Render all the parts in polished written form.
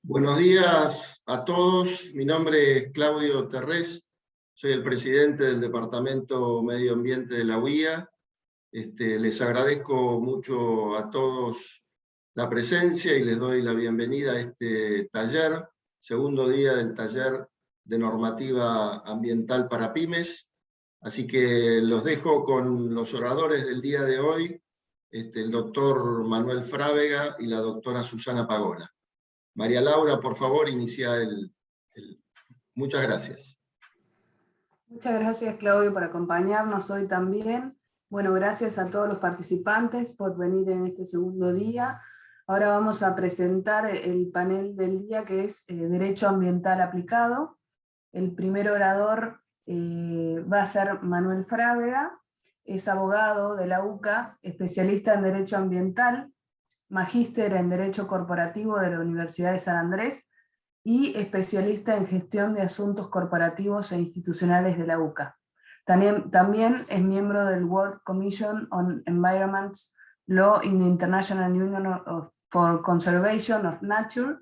Buenos días a todos. Mi nombre es Claudio Terrés. Soy el presidente del Departamento Medio Ambiente de la UIA. Les agradezco mucho a todos la presencia y les doy la bienvenida a este taller, segundo día del taller de normativa ambiental para pymes. Así que los dejo con los oradores del día de hoy, el doctor Manuel Frávega y la doctora Susana Pagola. María Laura, por favor, inicia el... Muchas gracias. Muchas gracias, Claudio, por acompañarnos hoy también. Bueno, gracias a todos los participantes por venir en este segundo día. Ahora vamos a presentar el panel del día, que es Derecho Ambiental Aplicado. El primer orador va a ser Manuel Frávega, es abogado de la UCA, especialista en Derecho Ambiental, magíster en Derecho Corporativo de la Universidad de San Andrés, y especialista en gestión de asuntos corporativos e institucionales de la UCA. También es miembro del World Commission on Environment Law in the International Union for Conservation of Nature.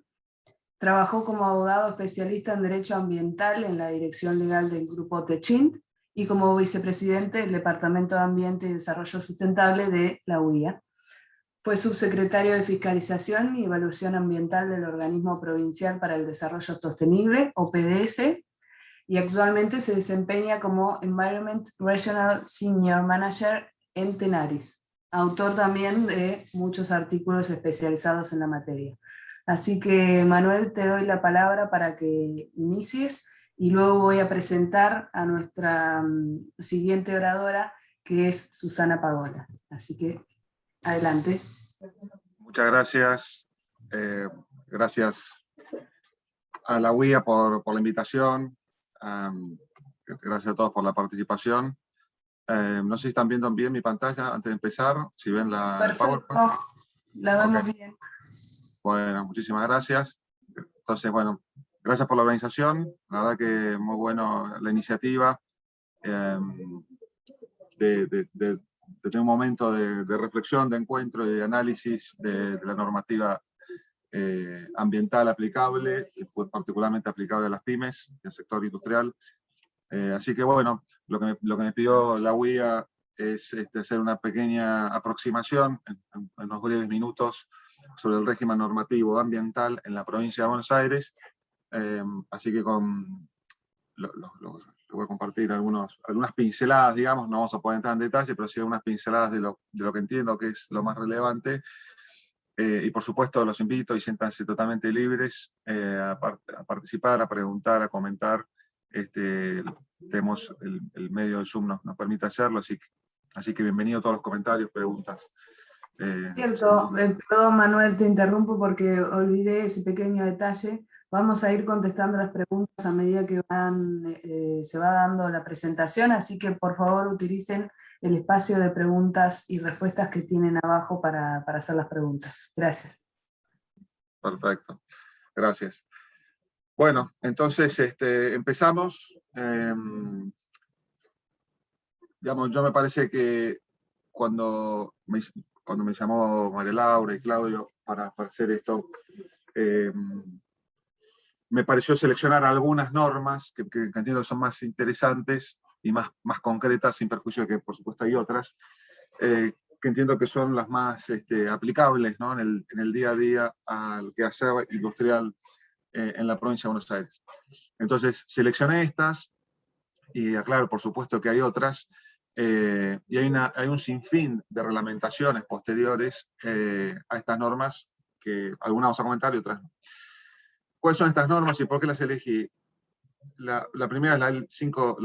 Trabajó como abogado especialista en Derecho Ambiental en la dirección legal del Grupo Techint y como vicepresidente del Departamento de Ambiente y Desarrollo Sustentable de la UIA. Fue subsecretario de Fiscalización y Evaluación Ambiental del Organismo Provincial para el Desarrollo Sostenible, OPDS, y actualmente se desempeña como Environment Regional Senior Manager en Tenaris, autor también de muchos artículos especializados en la materia. Así que, Manuel, te doy la palabra para que inicies, y luego voy a presentar a nuestra siguiente oradora, que es Susana Pagola. Así que, adelante. Muchas gracias. Gracias a la UIA por la invitación. Gracias a todos por la participación. No sé si están viendo bien mi pantalla antes de empezar. Si ven la PowerPoint. La vemos bien. Bueno, muchísimas gracias. Entonces, bueno, gracias por la organización. La verdad que muy bueno la iniciativa. De tener un momento de reflexión, de encuentro y de análisis de la normativa ambiental aplicable, que fue particularmente aplicable a las pymes, al sector industrial. Así que bueno, lo que me pidió la UIA es hacer una pequeña aproximación en unos breves minutos sobre el régimen normativo ambiental en la provincia de Buenos Aires. Así que voy a compartir algunas pinceladas, digamos, no vamos a poder entrar en detalle, pero sí algunas pinceladas de lo que entiendo que es lo más relevante. Y por supuesto los invito y siéntanse totalmente libres a participar, a preguntar, a comentar. Tenemos el medio del Zoom nos permite hacerlo, así que bienvenido a todos los comentarios, preguntas. Cierto, perdón, Manuel, te interrumpo porque olvidé ese pequeño detalle. Vamos a ir contestando las preguntas a medida que se va dando la presentación, así que por favor utilicen el espacio de preguntas y respuestas que tienen abajo para hacer las preguntas. Gracias. Perfecto, gracias. Bueno, entonces empezamos. Digamos, yo me parece que cuando me llamó María Laura y Claudio para hacer esto, me pareció seleccionar algunas normas que entiendo son más interesantes y más concretas, sin perjuicio de que por supuesto hay otras, que entiendo que son las más aplicables, ¿no? en el día a día al quehacer industrial en la provincia de Buenos Aires. Entonces seleccioné estas, y aclaro por supuesto que hay otras, y hay un sinfín de reglamentaciones posteriores a estas normas, que algunas vamos a comentar y otras no. ¿Cuáles son estas normas y por qué las elegí? La primera es la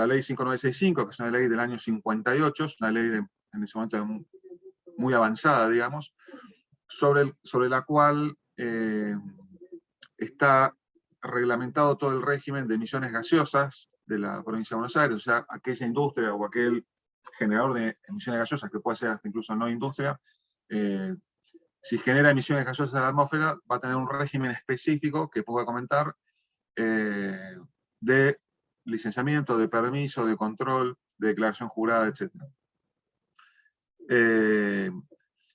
ley 5965, que es una ley del año 58, es una ley en ese momento muy avanzada, digamos, sobre la cual está reglamentado todo el régimen de emisiones gaseosas de la provincia de Buenos Aires, o sea, aquella industria o aquel generador de emisiones gaseosas, que puede ser hasta incluso no industria, si genera emisiones gaseosas a la atmósfera, va a tener un régimen específico que puedo comentar, de licenciamiento, de permiso, de control, de declaración jurada, etc.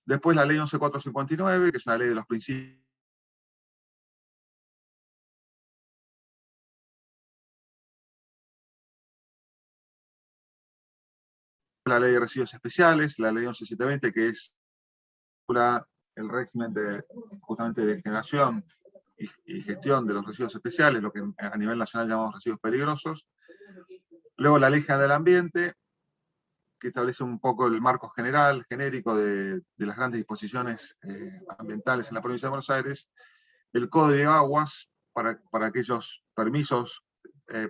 Después la ley 11459, que es una ley de los principios la ley de residuos especiales, la ley 11720, que es el régimen justamente de generación y gestión de los residuos especiales, lo que a nivel nacional llamamos residuos peligrosos. Luego la Ley General del Ambiente, que establece un poco el marco general, genérico de las grandes disposiciones ambientales en la provincia de Buenos Aires. El Código de Aguas, para aquellos permisos,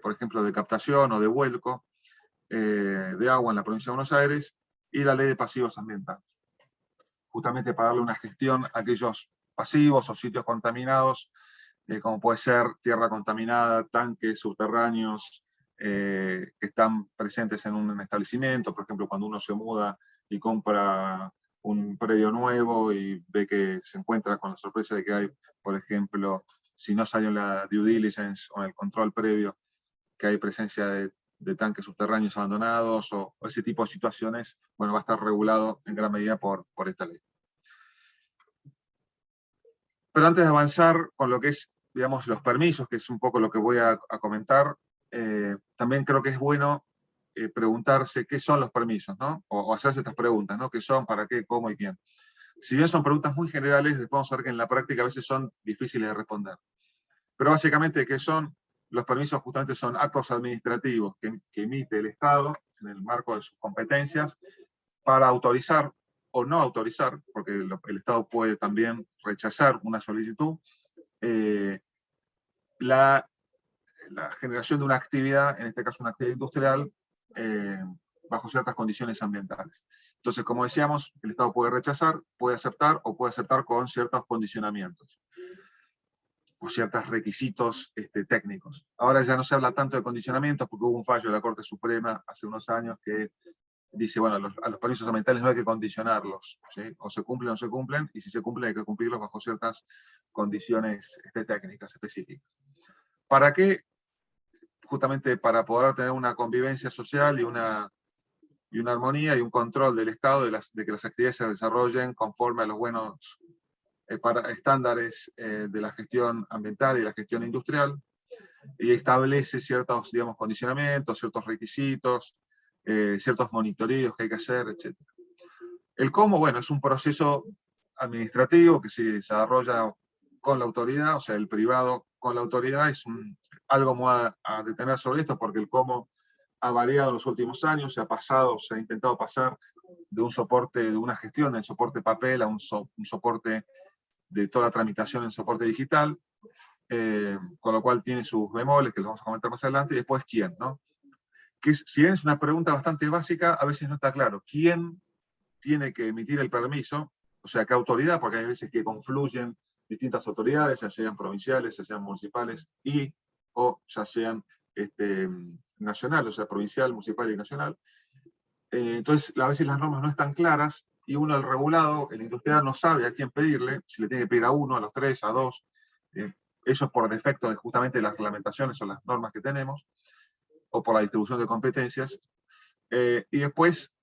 por ejemplo, de captación o de vuelco de agua en la provincia de Buenos Aires, y la Ley de Pasivos Ambientales, justamente para darle una gestión a aquellos pasivos o sitios contaminados, como puede ser tierra contaminada, tanques subterráneos, que están presentes en un establecimiento. Por ejemplo, cuando uno se muda y compra un predio nuevo y ve que se encuentra con la sorpresa de que hay, por ejemplo, si no salió en la due diligence o en el control previo, que hay presencia de tanques subterráneos abandonados o ese tipo de situaciones, bueno, va a estar regulado en gran medida por esta ley. Pero antes de avanzar con lo que es, digamos, los permisos, que es un poco lo que voy a comentar, también creo que es bueno preguntarse qué son los permisos, ¿no? O hacerse estas preguntas, ¿no? ¿Qué son, para qué, cómo y quién? Si bien son preguntas muy generales, después vamos a ver que en la práctica a veces son difíciles de responder. Pero básicamente, ¿qué son? Los permisos justamente son actos administrativos que emite el Estado en el marco de sus competencias para autorizar o no autorizar, porque el Estado puede también rechazar una solicitud, la generación de una actividad, en este caso una actividad industrial, bajo ciertas condiciones ambientales. Entonces, como decíamos, el Estado puede rechazar, puede aceptar o puede aceptar con ciertos condicionamientos o ciertos requisitos técnicos. Ahora ya no se habla tanto de condicionamientos porque hubo un fallo de la Corte Suprema hace unos años que dice, bueno, a los permisos ambientales no hay que condicionarlos, ¿sí? O se cumplen o no se cumplen, y si se cumplen hay que cumplirlos bajo ciertas condiciones técnicas específicas. ¿Para qué? Justamente para poder tener una convivencia social y una armonía y un control del Estado de que las actividades se desarrollen conforme a los buenos estándares de la gestión ambiental y la gestión industrial, y establece ciertos, digamos, condicionamientos, ciertos requisitos, ciertos monitoreos que hay que hacer, etc. El cómo, bueno, es un proceso administrativo que se desarrolla con la autoridad, o sea, el privado con la autoridad. Algo muy a detener sobre esto, porque el cómo ha variado en los últimos años, se ha intentado pasar de un soporte, de una gestión del soporte papel a un soporte de toda la tramitación en soporte digital, con lo cual tiene sus bemoles, que los vamos a comentar más adelante, y después quién, ¿no? Que si bien es una pregunta bastante básica, a veces no está claro quién tiene que emitir el permiso, o sea, qué autoridad, porque hay veces que confluyen distintas autoridades, ya sean provinciales, ya sean municipales, o ya sean nacional, o sea, provincial, municipal y nacional. Entonces, a veces las normas no están claras, y uno, el regulado, el industrial, no sabe a quién pedirle, si le tiene que pedir a uno, a los tres, a dos. Eso es por defecto de justamente las reglamentaciones o las normas que tenemos, o por la distribución de competencias. Y después,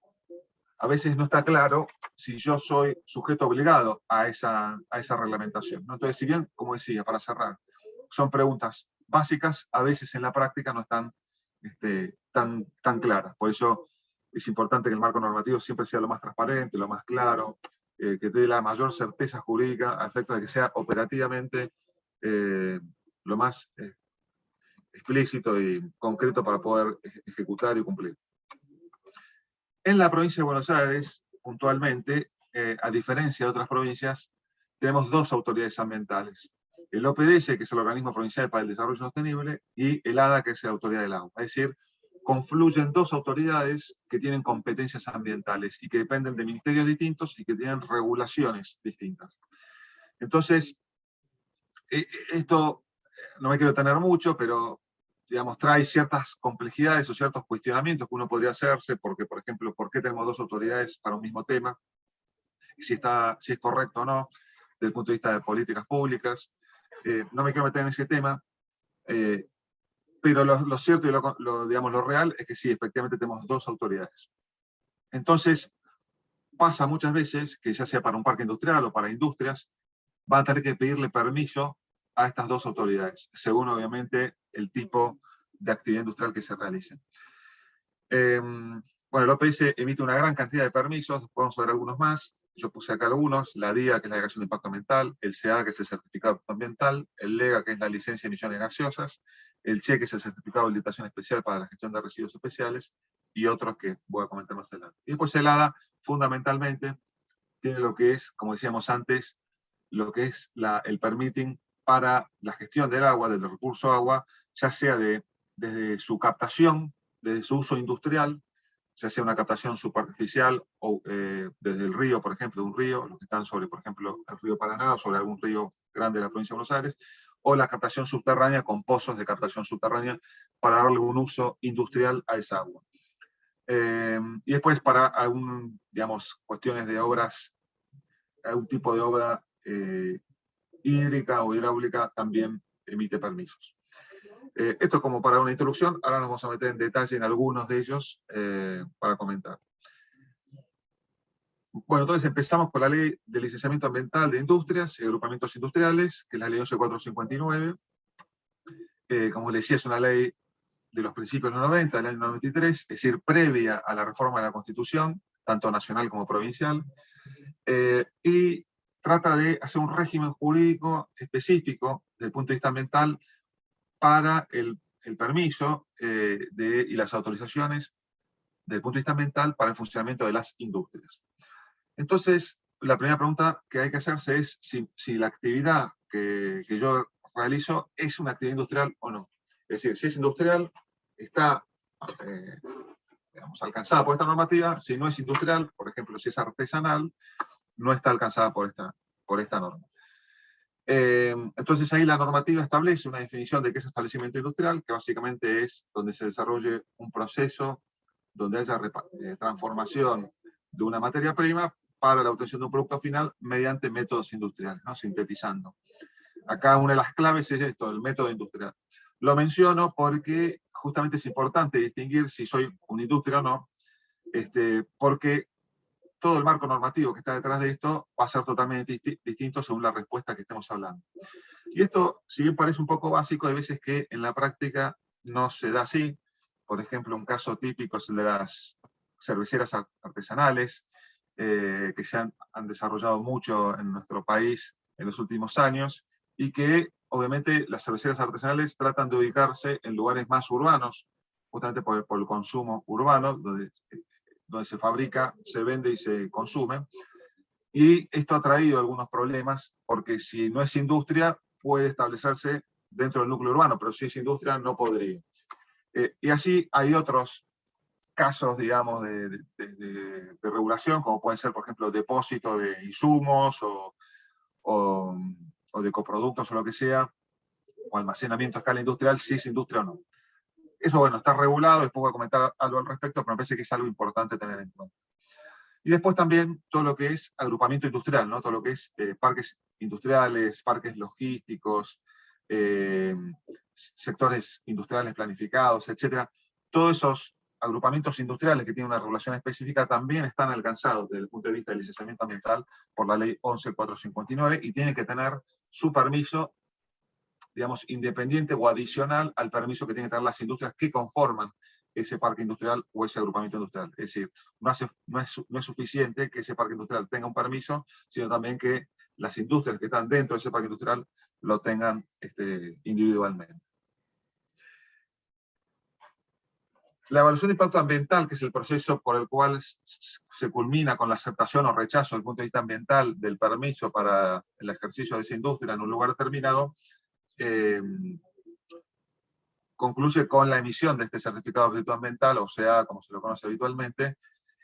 a veces no está claro si yo soy sujeto obligado a esa reglamentación, ¿no? Entonces, si bien, como decía, para cerrar, son preguntas básicas, a veces en la práctica no están tan claras. Por eso es importante que el marco normativo siempre sea lo más transparente, lo más claro, que dé la mayor certeza jurídica a efectos de que sea operativamente lo más explícito y concreto para poder ejecutar y cumplir. En la provincia de Buenos Aires, puntualmente, a diferencia de otras provincias, tenemos dos autoridades ambientales. El OPDS, que es el Organismo Provincial para el Desarrollo Sostenible, y el ADA, que es la Autoridad del Agua. Es decir, confluyen dos autoridades que tienen competencias ambientales y que dependen de ministerios distintos y que tienen regulaciones distintas. Entonces, esto no me quiero detener mucho, pero digamos, trae ciertas complejidades o ciertos cuestionamientos que uno podría hacerse, porque, por ejemplo, ¿por qué tenemos dos autoridades para un mismo tema? Si es correcto o no, desde el punto de vista de políticas públicas. No me quiero meter en ese tema, pero lo cierto y lo real es que sí, efectivamente tenemos dos autoridades. Entonces, pasa muchas veces que ya sea para un parque industrial o para industrias, van a tener que pedirle permiso a estas dos autoridades, según obviamente el tipo de actividad industrial que se realice. Bueno, el OPS emite una gran cantidad de permisos, podemos ver algunos más. Yo puse acá algunos: la DIA, que es la declaración de impacto ambiental; el CA, que es el certificado ambiental; el LEGA, que es la licencia de emisiones gaseosas; el CHE, que es el certificado de habilitación especial para la gestión de residuos especiales, y otros que voy a comentar más adelante. Y después el ADA, fundamentalmente, tiene lo que es, como decíamos antes, lo que es el permitting para la gestión del agua, del recurso agua, ya sea desde su captación, desde su uso industrial, ya sea una captación superficial o desde el río, por ejemplo, de un río, los que están sobre, por ejemplo, el río Paraná o sobre algún río grande de la provincia de Buenos Aires, o la captación subterránea con pozos de captación subterránea para darle un uso industrial a esa agua. Y después para digamos, cuestiones de obras, algún tipo de obra hídrica o hidráulica también emite permisos. Esto como para una introducción. Ahora nos vamos a meter en detalle en algunos de ellos para comentar. Bueno, entonces empezamos con la Ley de Licenciamiento Ambiental de Industrias y Agrupamientos Industriales, que es la Ley 11459. Como les decía, es una ley de los principios de los 90, del año 93, es decir, previa a la reforma de la Constitución, tanto nacional como provincial, y trata de hacer un régimen jurídico específico desde el punto de vista ambiental para el permiso y las autorizaciones desde el punto de vista ambiental para el funcionamiento de las industrias. Entonces, la primera pregunta que hay que hacerse es si la actividad que yo realizo es una actividad industrial o no. Es decir, si es industrial, está digamos, alcanzada por esta normativa; si no es industrial, por ejemplo, si es artesanal, no está alcanzada por esta norma. Entonces ahí la normativa establece una definición de qué es establecimiento industrial, que básicamente es donde se desarrolle un proceso, donde haya transformación de una materia prima para la obtención de un producto final mediante métodos industriales, ¿no? Sintetizando. Acá una de las claves es esto, el método industrial. Lo menciono porque justamente es importante distinguir si soy una industria o no, porque todo el marco normativo que está detrás de esto va a ser totalmente distinto según la respuesta que estemos hablando. Y esto, si bien parece un poco básico, hay veces que en la práctica no se da así. Por ejemplo, un caso típico es el de las cerveceras artesanales, que se han desarrollado mucho en nuestro país en los últimos años, y que obviamente las cerveceras artesanales tratan de ubicarse en lugares más urbanos, justamente por el consumo urbano, donde se fabrica, se vende y se consume. Y esto ha traído algunos problemas, porque si no es industria, puede establecerse dentro del núcleo urbano, pero si es industria, no podría. Y así hay otros casos, digamos, de regulación, como pueden ser, por ejemplo, depósito de insumos o de coproductos o lo que sea, o almacenamiento a escala industrial, si es industria o no. Eso, bueno, está regulado, después voy a comentar algo al respecto, pero me parece que es algo importante tener en cuenta. Y después también todo lo que es agrupamiento industrial, ¿no? Todo lo que es parques industriales, parques logísticos, sectores industriales planificados, etc. Todos esos agrupamientos industriales que tienen una regulación específica también están alcanzados desde el punto de vista del licenciamiento ambiental por la ley 11.459 y tienen que tener su permiso, digamos, independiente o adicional al permiso que tienen que tener las industrias que conforman ese parque industrial o ese agrupamiento industrial. Es decir, no es suficiente que ese parque industrial tenga un permiso, sino también que las industrias que están dentro de ese parque industrial lo tengan individualmente. La evaluación de impacto ambiental, que es el proceso por el cual se culmina con la aceptación o rechazo desde el punto de vista ambiental del permiso para el ejercicio de esa industria en un lugar determinado, concluye con la emisión de este certificado de objetivo ambiental, o sea, como se lo conoce habitualmente.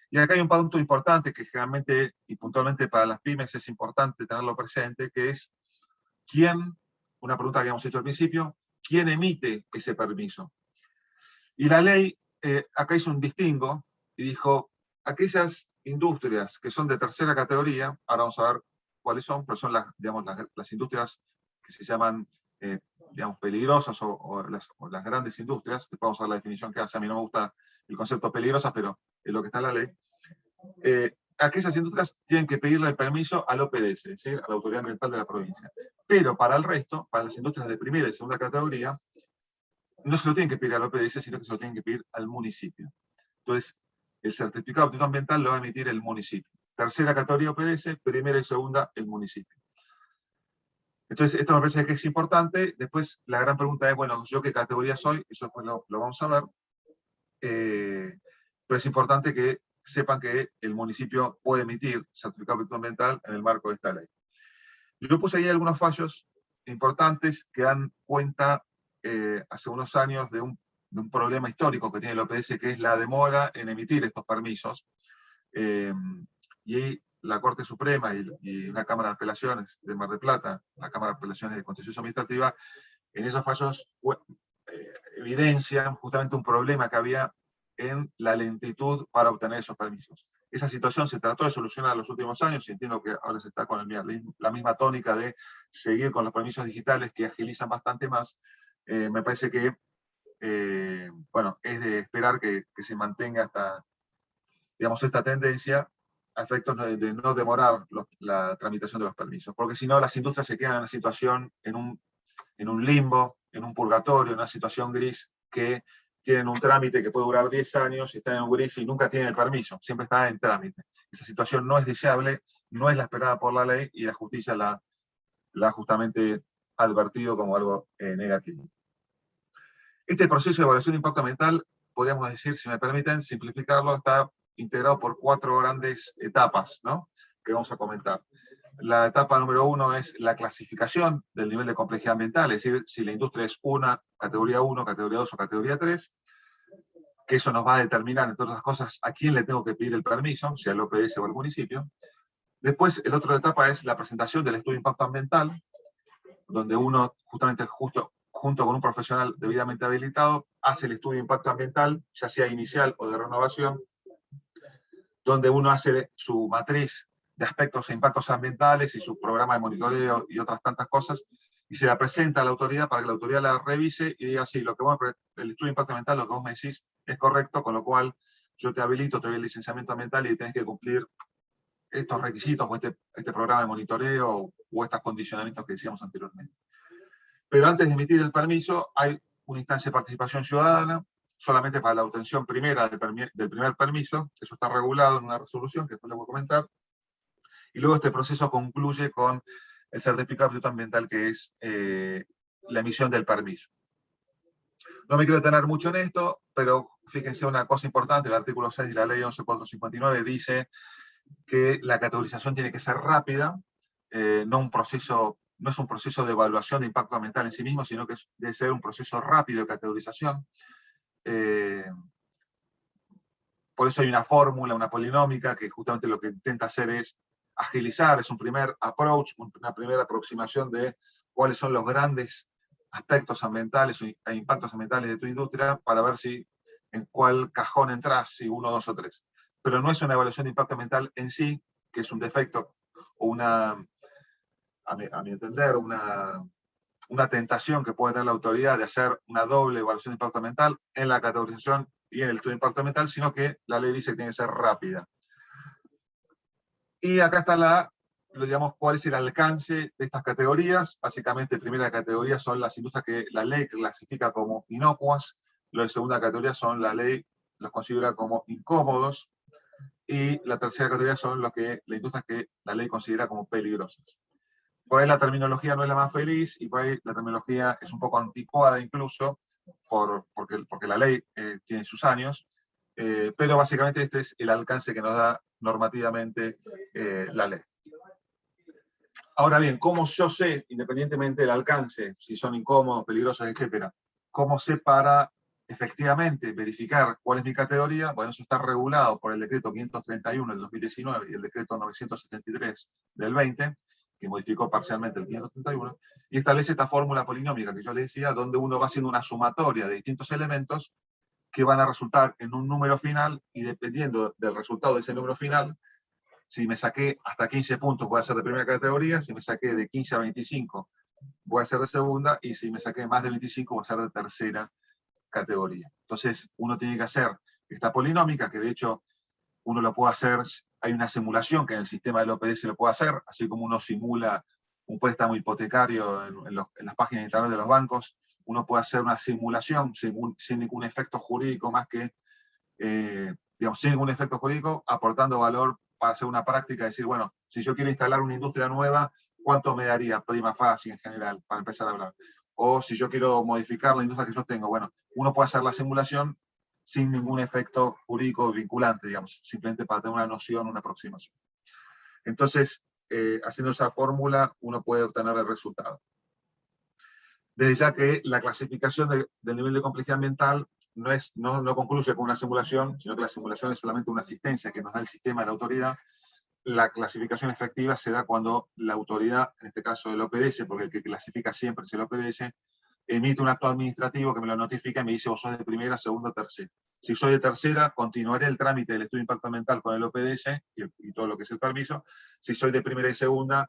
Y acá hay un punto importante que generalmente y puntualmente para las pymes es importante tenerlo presente, que es una pregunta que habíamos hecho al principio, ¿quién emite ese permiso? Y la ley acá hizo un distingo y dijo, aquellas industrias que son de tercera categoría, ahora vamos a ver cuáles son, pero son las industrias que se llaman digamos, peligrosas o las grandes industrias. Después vamos a ver la definición que hace. A mí no me gusta el concepto peligrosas, pero es lo que está en la ley. Aquellas industrias tienen que pedirle el permiso al OPDS, es decir, a la Autoridad Ambiental de la provincia. Pero para el resto, para las industrias de primera y segunda categoría, no se lo tienen que pedir al OPDS, sino que se lo tienen que pedir al municipio. Entonces, el certificado de aptitud ambiental lo va a emitir el municipio. Tercera categoría OPDS, primera y segunda el municipio. Entonces, esto me parece que es importante. Después, la gran pregunta es, bueno, ¿yo qué categoría soy? Eso después lo vamos a ver. Pero es importante que sepan que el municipio puede emitir certificado de aptitud ambiental en el marco de esta ley. Yo puse ahí algunos fallos importantes que dan cuenta hace unos años de un problema histórico que tiene el OPDS, que es la demora en emitir estos permisos. Y la Corte Suprema y una Cámara de Apelaciones de Mar del Plata, la Cámara de Apelaciones de Contencioso Administrativa, en esos fallos evidencian justamente un problema que había en la lentitud para obtener esos permisos. Esa situación se trató de solucionar en los últimos años, y entiendo que ahora se está con la misma tónica de seguir con los permisos digitales que agilizan bastante más. Me parece que bueno, es de esperar que se mantenga esta tendencia a efectos de no demorar la tramitación de los permisos, porque si no las industrias se quedan en una situación, en un limbo, en un purgatorio, en una situación gris, que tienen un trámite que puede durar 10 años y están en un gris y nunca tienen el permiso, siempre está en trámite. Esa situación no es deseable, no es la esperada por la ley, y la justicia la ha justamente advertido como algo negativo. Este proceso de evaluación de impacto ambiental, podríamos decir, si me permiten simplificarlo, está integrado por 4 grandes etapas, ¿no?, que vamos a comentar. La etapa número 1 es la clasificación del nivel de complejidad ambiental, es decir, si la industria es categoría 1, categoría 2 o categoría 3, que eso nos va a determinar, entre otras cosas, a quién le tengo que pedir el permiso, si al OPDS o al municipio. Después, la otra etapa es la presentación del estudio de impacto ambiental, donde uno, justamente junto con un profesional debidamente habilitado, hace el estudio de impacto ambiental, ya sea inicial o de renovación, donde uno hace su matriz de aspectos e impactos ambientales y su programa de monitoreo y otras tantas cosas, y se la presenta a la autoridad para que la autoridad la revise y diga, sí, el estudio de impacto ambiental, lo que vos me decís, es correcto, con lo cual yo te habilito, te doy el licenciamiento ambiental y tenés que cumplir estos requisitos o este programa de monitoreo o estos condicionamientos que decíamos anteriormente. Pero antes de emitir el permiso, hay una instancia de participación ciudadana, solamente para la obtención primera del primer permiso. Eso está regulado en una resolución que después les voy a comentar. Y luego este proceso concluye con el certificado de aptitud ambiental, que es la emisión del permiso. No me quiero detener mucho en esto, pero fíjense una cosa importante: el artículo 6 de la ley 11.459 dice que la categorización tiene que ser rápida, no es un proceso de evaluación de impacto ambiental en sí mismo, sino que debe ser un proceso rápido de categorización. Por eso hay una fórmula, una polinómica, que justamente lo que intenta hacer es agilizar, es un primer approach, una primera aproximación de cuáles son los grandes aspectos ambientales e impactos ambientales de tu industria, para ver en cuál cajón entras, si 1, 2 o 3. Pero no es una evaluación de impacto ambiental en sí, que es un defecto o a mi entender, una tentación que puede tener la autoridad de hacer una doble evaluación de impacto ambiental en la categorización y en el estudio de impacto ambiental, sino que la ley dice que tiene que ser rápida. Y acá está digamos, cuál es el alcance de estas categorías. Básicamente, primera categoría son las industrias que la ley clasifica como inocuas, los de segunda categoría son la ley los considera como incómodos, y la tercera categoría son las industrias que la ley considera como peligrosas. Por ahí la terminología no es la más feliz, y por ahí la terminología es un poco anticuada incluso, porque la ley tiene sus años, pero básicamente este es el alcance que nos da normativamente la ley. Ahora bien, ¿cómo yo sé, independientemente del alcance, si son incómodos, peligrosos, etcétera, cómo sé para efectivamente verificar cuál es mi categoría? Bueno, eso está regulado por el decreto 531 del 2019 y el decreto 973 del 20, que modificó parcialmente el 531, y establece esta fórmula polinómica que yo les decía, donde uno va haciendo una sumatoria de distintos elementos que van a resultar en un número final, y dependiendo del resultado de ese número final, si me saqué hasta 15 puntos voy a ser de primera categoría, si me saqué de 15 a 25 voy a ser de segunda, y si me saqué más de 25 voy a ser de tercera categoría. Entonces uno tiene que hacer esta polinómica, que de hecho uno lo puede hacer, hay una simulación que en el sistema del OPDS lo puede hacer, así como uno simula un préstamo hipotecario en las páginas de internet de los bancos, uno puede hacer una simulación sin ningún efecto jurídico más que digamos, sin ningún efecto jurídico, aportando valor para hacer una práctica, decir, bueno, si yo quiero instalar una industria nueva, ¿cuánto me daría prima facie en general, para empezar a hablar? O si yo quiero modificar la industria que yo tengo, bueno, uno puede hacer la simulación sin ningún efecto jurídico vinculante, digamos, simplemente para tener una noción, una aproximación. Entonces, haciendo esa fórmula, uno puede obtener el resultado. Desde ya que la clasificación del nivel de complejidad ambiental no concluye con una simulación, sino que la simulación es solamente una asistencia que nos da el sistema de la autoridad. La clasificación efectiva se da cuando la autoridad, en este caso el OPDS, porque el que clasifica siempre es el OPDS, emite un acto administrativo que me lo notifica y me dice vos sos de primera, segunda o tercera. Si soy de tercera, continuaré el trámite del estudio de impacto ambiental con el OPDS y todo lo que es el permiso. Si soy de primera y segunda,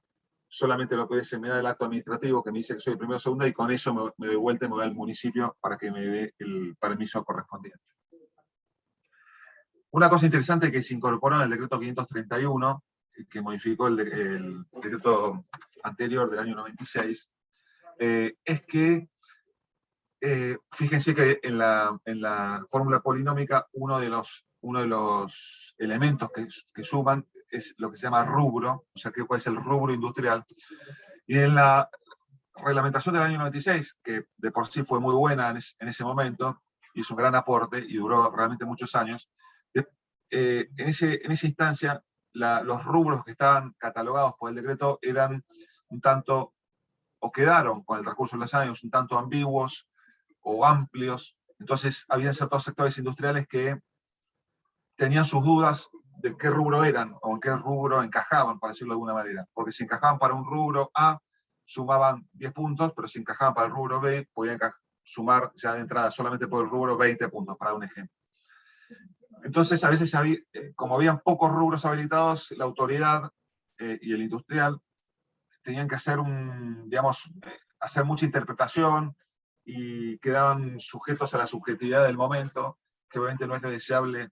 solamente el OPDS me da el acto administrativo que me dice que soy de primera o segunda y con eso me doy vuelta y me voy al municipio para que me dé el permiso correspondiente. Una cosa interesante que se incorporó en el decreto 531, que modificó el decreto anterior del año 96, es que, fíjense que en la fórmula polinómica uno de los elementos que suman es lo que se llama rubro, o sea, cuál es el rubro industrial. Y en la reglamentación del año 96, que de por sí fue muy buena en ese momento, hizo un gran aporte y duró realmente muchos años, en esa instancia, los rubros que estaban catalogados por el decreto eran un tanto, o quedaron con el transcurso de los años, un tanto ambiguos o amplios. Entonces, había ciertos sectores industriales que tenían sus dudas de qué rubro eran o en qué rubro encajaban, para decirlo de alguna manera. Porque si encajaban para un rubro A, sumaban 10 puntos, pero si encajaban para el rubro B, podían sumar ya de entrada solamente por el rubro 20 puntos, para un ejemplo. Entonces, a veces, como habían pocos rubros habilitados, la autoridad y el industrial tenían que hacer hacer mucha interpretación y quedaban sujetos a la subjetividad del momento, que obviamente no es deseable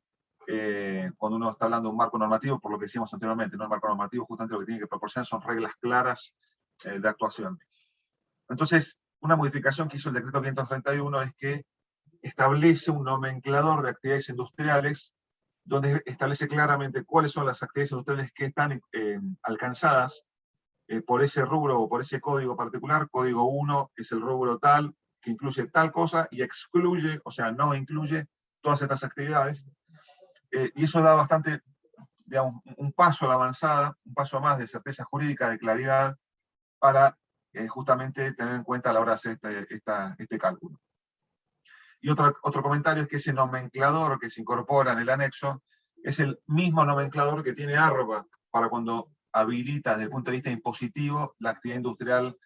cuando uno está hablando de un marco normativo, por lo que decíamos anteriormente, ¿no? El marco normativo justamente lo que tiene que proporcionar son reglas claras de actuación. Entonces, una modificación que hizo el decreto 531 es que establece un nomenclador de actividades industriales donde establece claramente cuáles son las actividades industriales que están alcanzadas por ese rubro o por ese código particular. Código 1 es el rubro tal, que incluye tal cosa y excluye, o sea, no incluye todas estas actividades. Y eso da bastante, digamos, un paso de avanzada, un paso más de certeza jurídica, de claridad, para justamente tener en cuenta a la hora de hacer este cálculo. Y otro comentario es que ese nomenclador que se incorpora en el anexo es el mismo nomenclador que tiene ARBA para cuando habilita desde el punto de vista impositivo la actividad industrial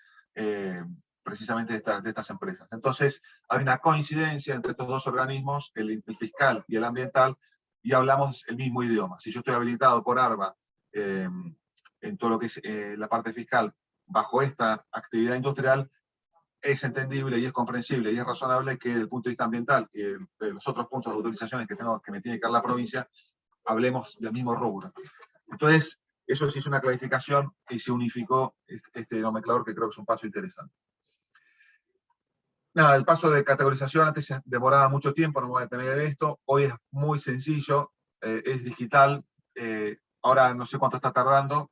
precisamente de estas empresas. Entonces, hay una coincidencia entre estos dos organismos, el fiscal y el ambiental, y hablamos el mismo idioma. Si yo estoy habilitado por ARBA en todo lo que es la parte fiscal bajo esta actividad industrial, es entendible y es comprensible y es razonable que desde el punto de vista ambiental y de los otros puntos de autorizaciones que me tiene que dar la provincia, hablemos del mismo rubro. Entonces, eso se hizo una clarificación y se unificó este nomenclador, que creo que es un paso interesante. Nada, el paso de categorización antes se demoraba mucho tiempo, no me voy a detener en esto. Hoy es muy sencillo, es digital. Ahora no sé cuánto está tardando,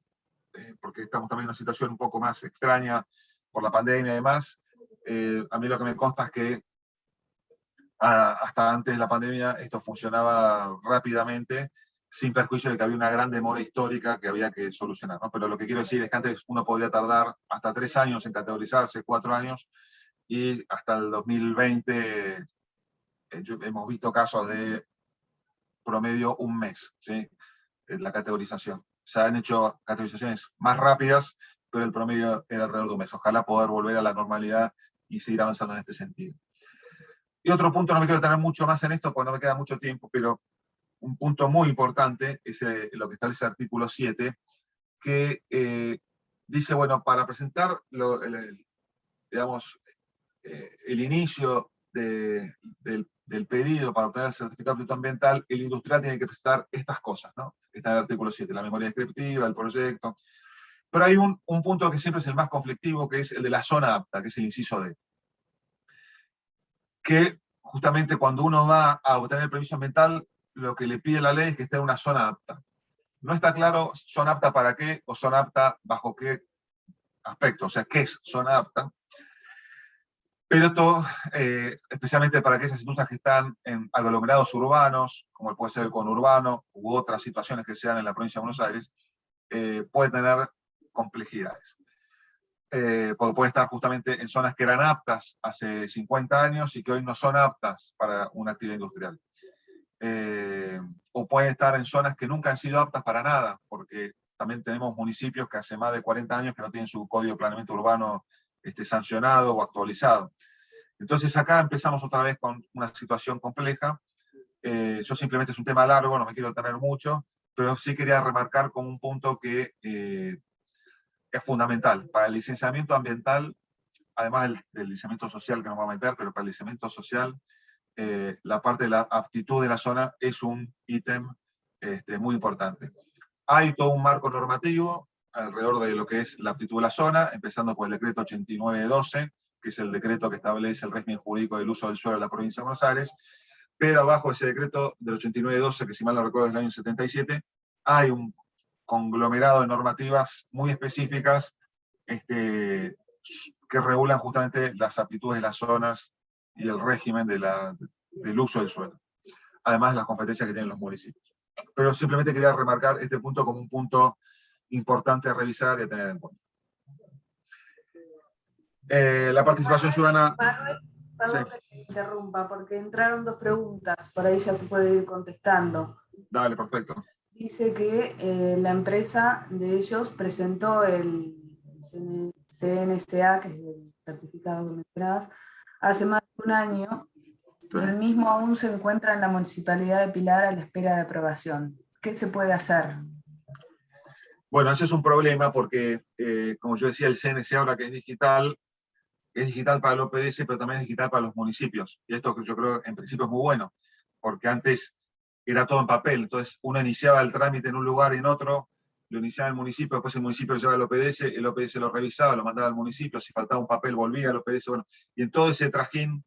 porque estamos también en una situación un poco más extraña por la pandemia y demás. A mí lo que me consta es que hasta antes de la pandemia esto funcionaba rápidamente, sin perjuicio de que había una gran demora histórica que había que solucionar, ¿no? Pero lo que quiero decir es que antes uno podía tardar hasta 3 años en categorizarse, 4 años, y hasta el 2020 hemos visto casos de promedio un mes, ¿sí? La categorización. Se han hecho categorizaciones más rápidas, pero el promedio era alrededor de un mes. Ojalá poder volver a la normalidad y seguir avanzando en este sentido. Y otro punto, no me quiero detener mucho más en esto porque no me queda mucho tiempo, pero un punto muy importante es lo que establece el artículo 7, que dice, bueno, para presentar el inicio del pedido para obtener el certificado de aptitud ambiental, el industrial tiene que presentar estas cosas, ¿no? Está en el artículo 7, la memoria descriptiva, el proyecto. Pero hay un punto que siempre es el más conflictivo, que es el de la zona apta, que es el inciso D. Que justamente cuando uno va a obtener el permiso ambiental, lo que le pide la ley es que esté en una zona apta. No está claro zona apta para qué o zona apta bajo qué aspecto, o sea, qué es zona apta. Pero esto, especialmente para aquellas industrias que están en aglomerados urbanos, como puede ser el conurbano, u otras situaciones que se dan en la provincia de Buenos Aires, puede tener complejidades. Porque puede estar justamente en zonas que eran aptas hace 50 años y que hoy no son aptas para una actividad industrial. O puede estar en zonas que nunca han sido aptas para nada, porque también tenemos municipios que hace más de 40 años que no tienen su código de planeamiento urbano sancionado o actualizado. Entonces acá empezamos otra vez con una situación compleja. Yo simplemente es un tema largo, no me quiero detener mucho, pero sí quería remarcar como un punto que es fundamental para el licenciamiento ambiental, además del licenciamiento social que nos va a meter, pero para el licenciamiento social, la parte de la aptitud de la zona es un ítem muy importante. Hay todo un marco normativo alrededor de lo que es la aptitud de la zona, empezando por el decreto 8912, que es el decreto que establece el régimen jurídico del uso del suelo de la provincia de Buenos Aires, pero abajo ese decreto del 8912, que si mal no recuerdo es del año 77, hay un conglomerado de normativas muy específicas que regulan justamente las aptitudes de las zonas y el régimen del uso del suelo, además de las competencias que tienen los municipios. Pero simplemente quería remarcar este punto como un punto importante a revisar y a tener en cuenta. La participación ciudadana... Perdón que te interrumpa, porque entraron dos preguntas, por ahí ya se puede ir contestando. Dale, perfecto. Dice que la empresa de ellos presentó el CNCA, que es el certificado que mencionabas, hace más de un año, y el mismo aún se encuentra en la Municipalidad de Pilar a la espera de aprobación. ¿Qué se puede hacer? Bueno, ese es un problema porque, como yo decía, el CNC ahora que es digital para el OPDS, pero también es digital para los municipios. Y esto que yo creo en principio es muy bueno, porque antes era todo en papel, entonces uno iniciaba el trámite en un lugar y en otro, lo iniciaba el municipio, después el municipio lo llevaba al OPDS, el OPDS lo revisaba, lo mandaba al municipio, si faltaba un papel volvía al OPDS, bueno, y en todo ese trajín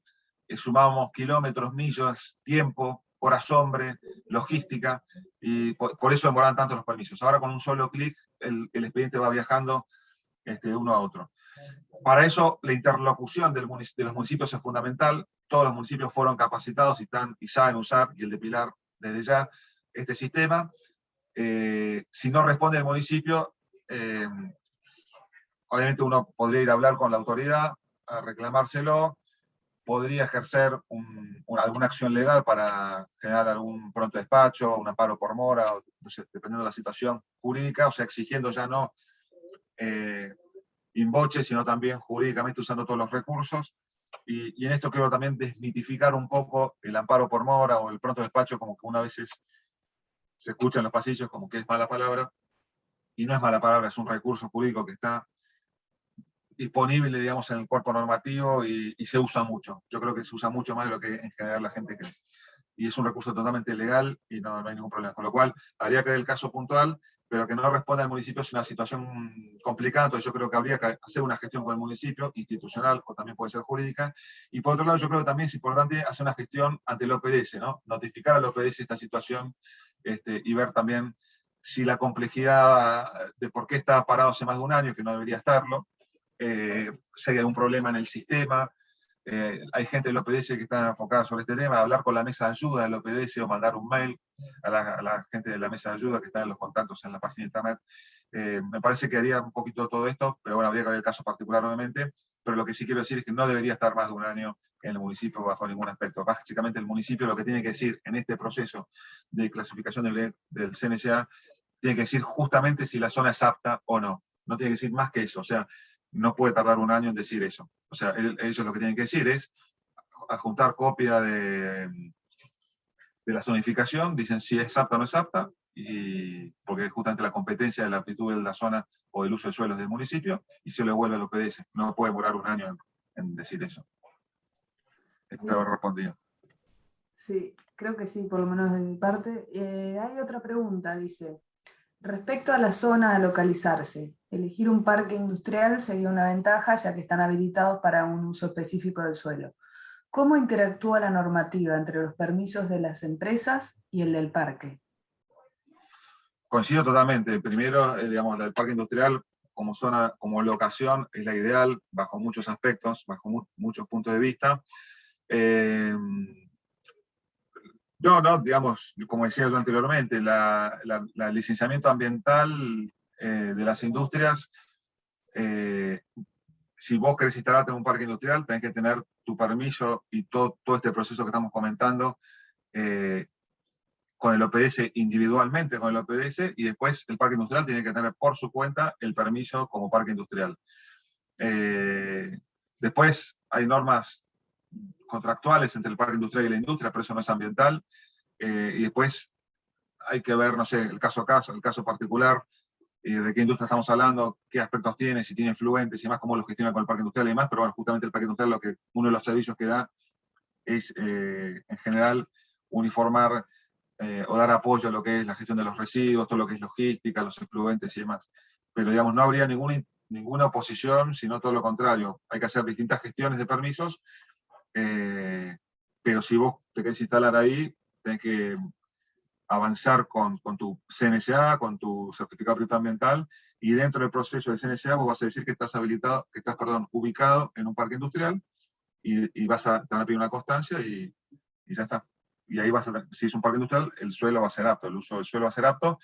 sumábamos kilómetros, millas, tiempo, horas hombre, logística, y por eso demoraban tanto los permisos. Ahora con un solo clic el expediente va viajando de uno a otro. Para eso la interlocución de los municipios es fundamental. Todos los municipios fueron capacitados y saben usar, y el de Pilar desde ya, este sistema. Si no responde el municipio, obviamente uno podría ir a hablar con la autoridad, a reclamárselo, podría ejercer alguna acción legal para generar algún pronto despacho, un amparo por mora, no sé, dependiendo de la situación jurídica, o sea, exigiendo ya no in voce, sino también jurídicamente usando todos los recursos. Y en esto quiero también desmitificar un poco el amparo por mora o el pronto despacho, como que una vez se escucha en los pasillos como que es mala palabra, y no es mala palabra, es un recurso jurídico que está disponible, digamos, en el cuerpo normativo y se usa mucho. Yo creo que se usa mucho más de lo que en general la gente cree. Y es un recurso totalmente legal y no hay ningún problema. Con lo cual, habría que ver el caso puntual, pero que no responda al municipio es una situación complicada, entonces yo creo que habría que hacer una gestión con el municipio, institucional o también puede ser jurídica. Y por otro lado, yo creo que también es importante hacer una gestión ante el OPDS, ¿no? Notificar al OPDS esta situación y ver también si la complejidad de por qué está parado hace más de un año, que no debería estarlo, si hay algún problema en el sistema. Hay gente del OPDS que está enfocada sobre este tema, hablar con la mesa de ayuda del OPDS o mandar un mail a la gente de la mesa de ayuda que está en los contactos en la página de internet. Me parece que haría un poquito todo esto, pero bueno, habría que ver el caso particular obviamente, pero lo que sí quiero decir es que no debería estar más de un año en el municipio bajo ningún aspecto. Básicamente el municipio lo que tiene que decir en este proceso de clasificación del CNCA, tiene que decir justamente si la zona es apta o no. No tiene que decir más que eso, o sea, no puede tardar un año en decir eso. O sea, ellos lo que tienen que decir es adjuntar copia de la zonificación, dicen si es apta o no es apta, porque es justamente la competencia de la aptitud de la zona o del uso de suelos del municipio, y se le vuelve al OPDS. No puede demorar un año en decir eso. Espero haber respondido. Sí, creo que sí, por lo menos de mi parte. Hay otra pregunta, dice, respecto a la zona a localizarse, elegir un parque industrial sería una ventaja ya que están habilitados para un uso específico del suelo. ¿Cómo interactúa la normativa entre los permisos de las empresas y el del parque? Coincido totalmente. Primero, digamos, el parque industrial como zona, como locación, es la ideal bajo muchos aspectos, bajo muchos puntos de vista. No, digamos, como decía yo anteriormente, el licenciamiento ambiental de las industrias, si vos querés instalarte en un parque industrial, tenés que tener tu permiso y todo este proceso que estamos comentando con el OPS individualmente, con el OPS, y después el parque industrial tiene que tener por su cuenta el permiso como parque industrial. Después hay normas contractuales entre el parque industrial y la industria, pero eso no es ambiental. Y después hay que ver, no sé, el caso particular, de qué industria estamos hablando, qué aspectos tiene, si tiene efluentes y demás, cómo los gestiona con el parque industrial y demás, pero bueno, justamente el parque industrial uno de los servicios que da es, en general, uniformar o dar apoyo a lo que es la gestión de los residuos, todo lo que es logística, los efluentes y demás. Pero, digamos, no habría ninguna oposición, sino todo lo contrario. Hay que hacer distintas gestiones de permisos, pero si vos te querés instalar ahí, tenés que avanzar con tu CNSA, con tu certificado de ambiental, y dentro del proceso del CNSA vos vas a decir que estás ubicado en un parque industrial, y te van a pedir una constancia y ya está. Y ahí si es un parque industrial, el suelo va a ser apto, el uso del suelo va a ser apto.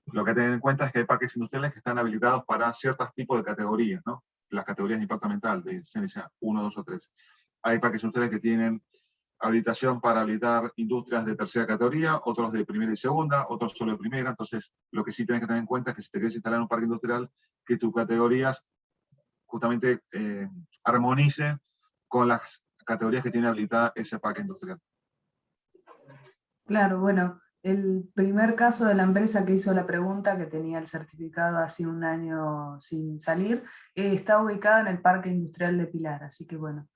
Lo que hay que tener en cuenta es que hay parques industriales que están habilitados para ciertos tipos de categorías, ¿no? Las categorías de impacto ambiental, de CNSA 1, 2 o 3. Hay parques industriales que tienen habilitación para habilitar industrias de tercera categoría, otros de primera y segunda, otros solo de primera. Entonces, lo que sí tenés que tener en cuenta es que si te querés instalar en un parque industrial, que tus categorías justamente armonice con las categorías que tiene habilitada ese parque industrial. Claro, bueno, el primer caso de la empresa que hizo la pregunta, que tenía el certificado hace un año sin salir, está ubicada en el Parque Industrial de Pilar, así que bueno,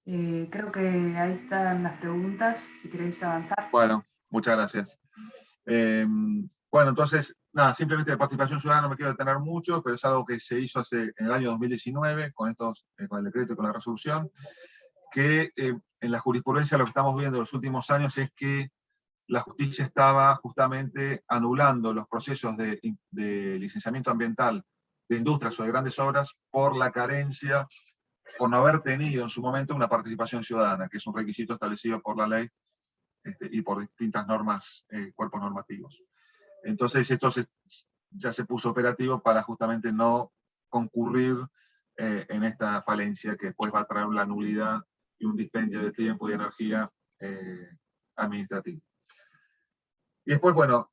creo que ahí están las preguntas, si queréis avanzar. Bueno, muchas gracias. Bueno, entonces, nada, simplemente de participación ciudadana no me quiero detener mucho, pero es algo que se hizo en el año 2019 con el decreto y con la resolución, que en la jurisprudencia lo que estamos viendo en los últimos años es que la justicia estaba justamente anulando los procesos de licenciamiento ambiental de industrias o de grandes obras por la carencia, por no haber tenido en su momento una participación ciudadana, que es un requisito establecido por la ley y por distintas normas, cuerpos normativos. Entonces esto ya se puso operativo para justamente no concurrir en esta falencia que después va a traer la nulidad y un dispendio de tiempo y energía administrativo. Y después, bueno,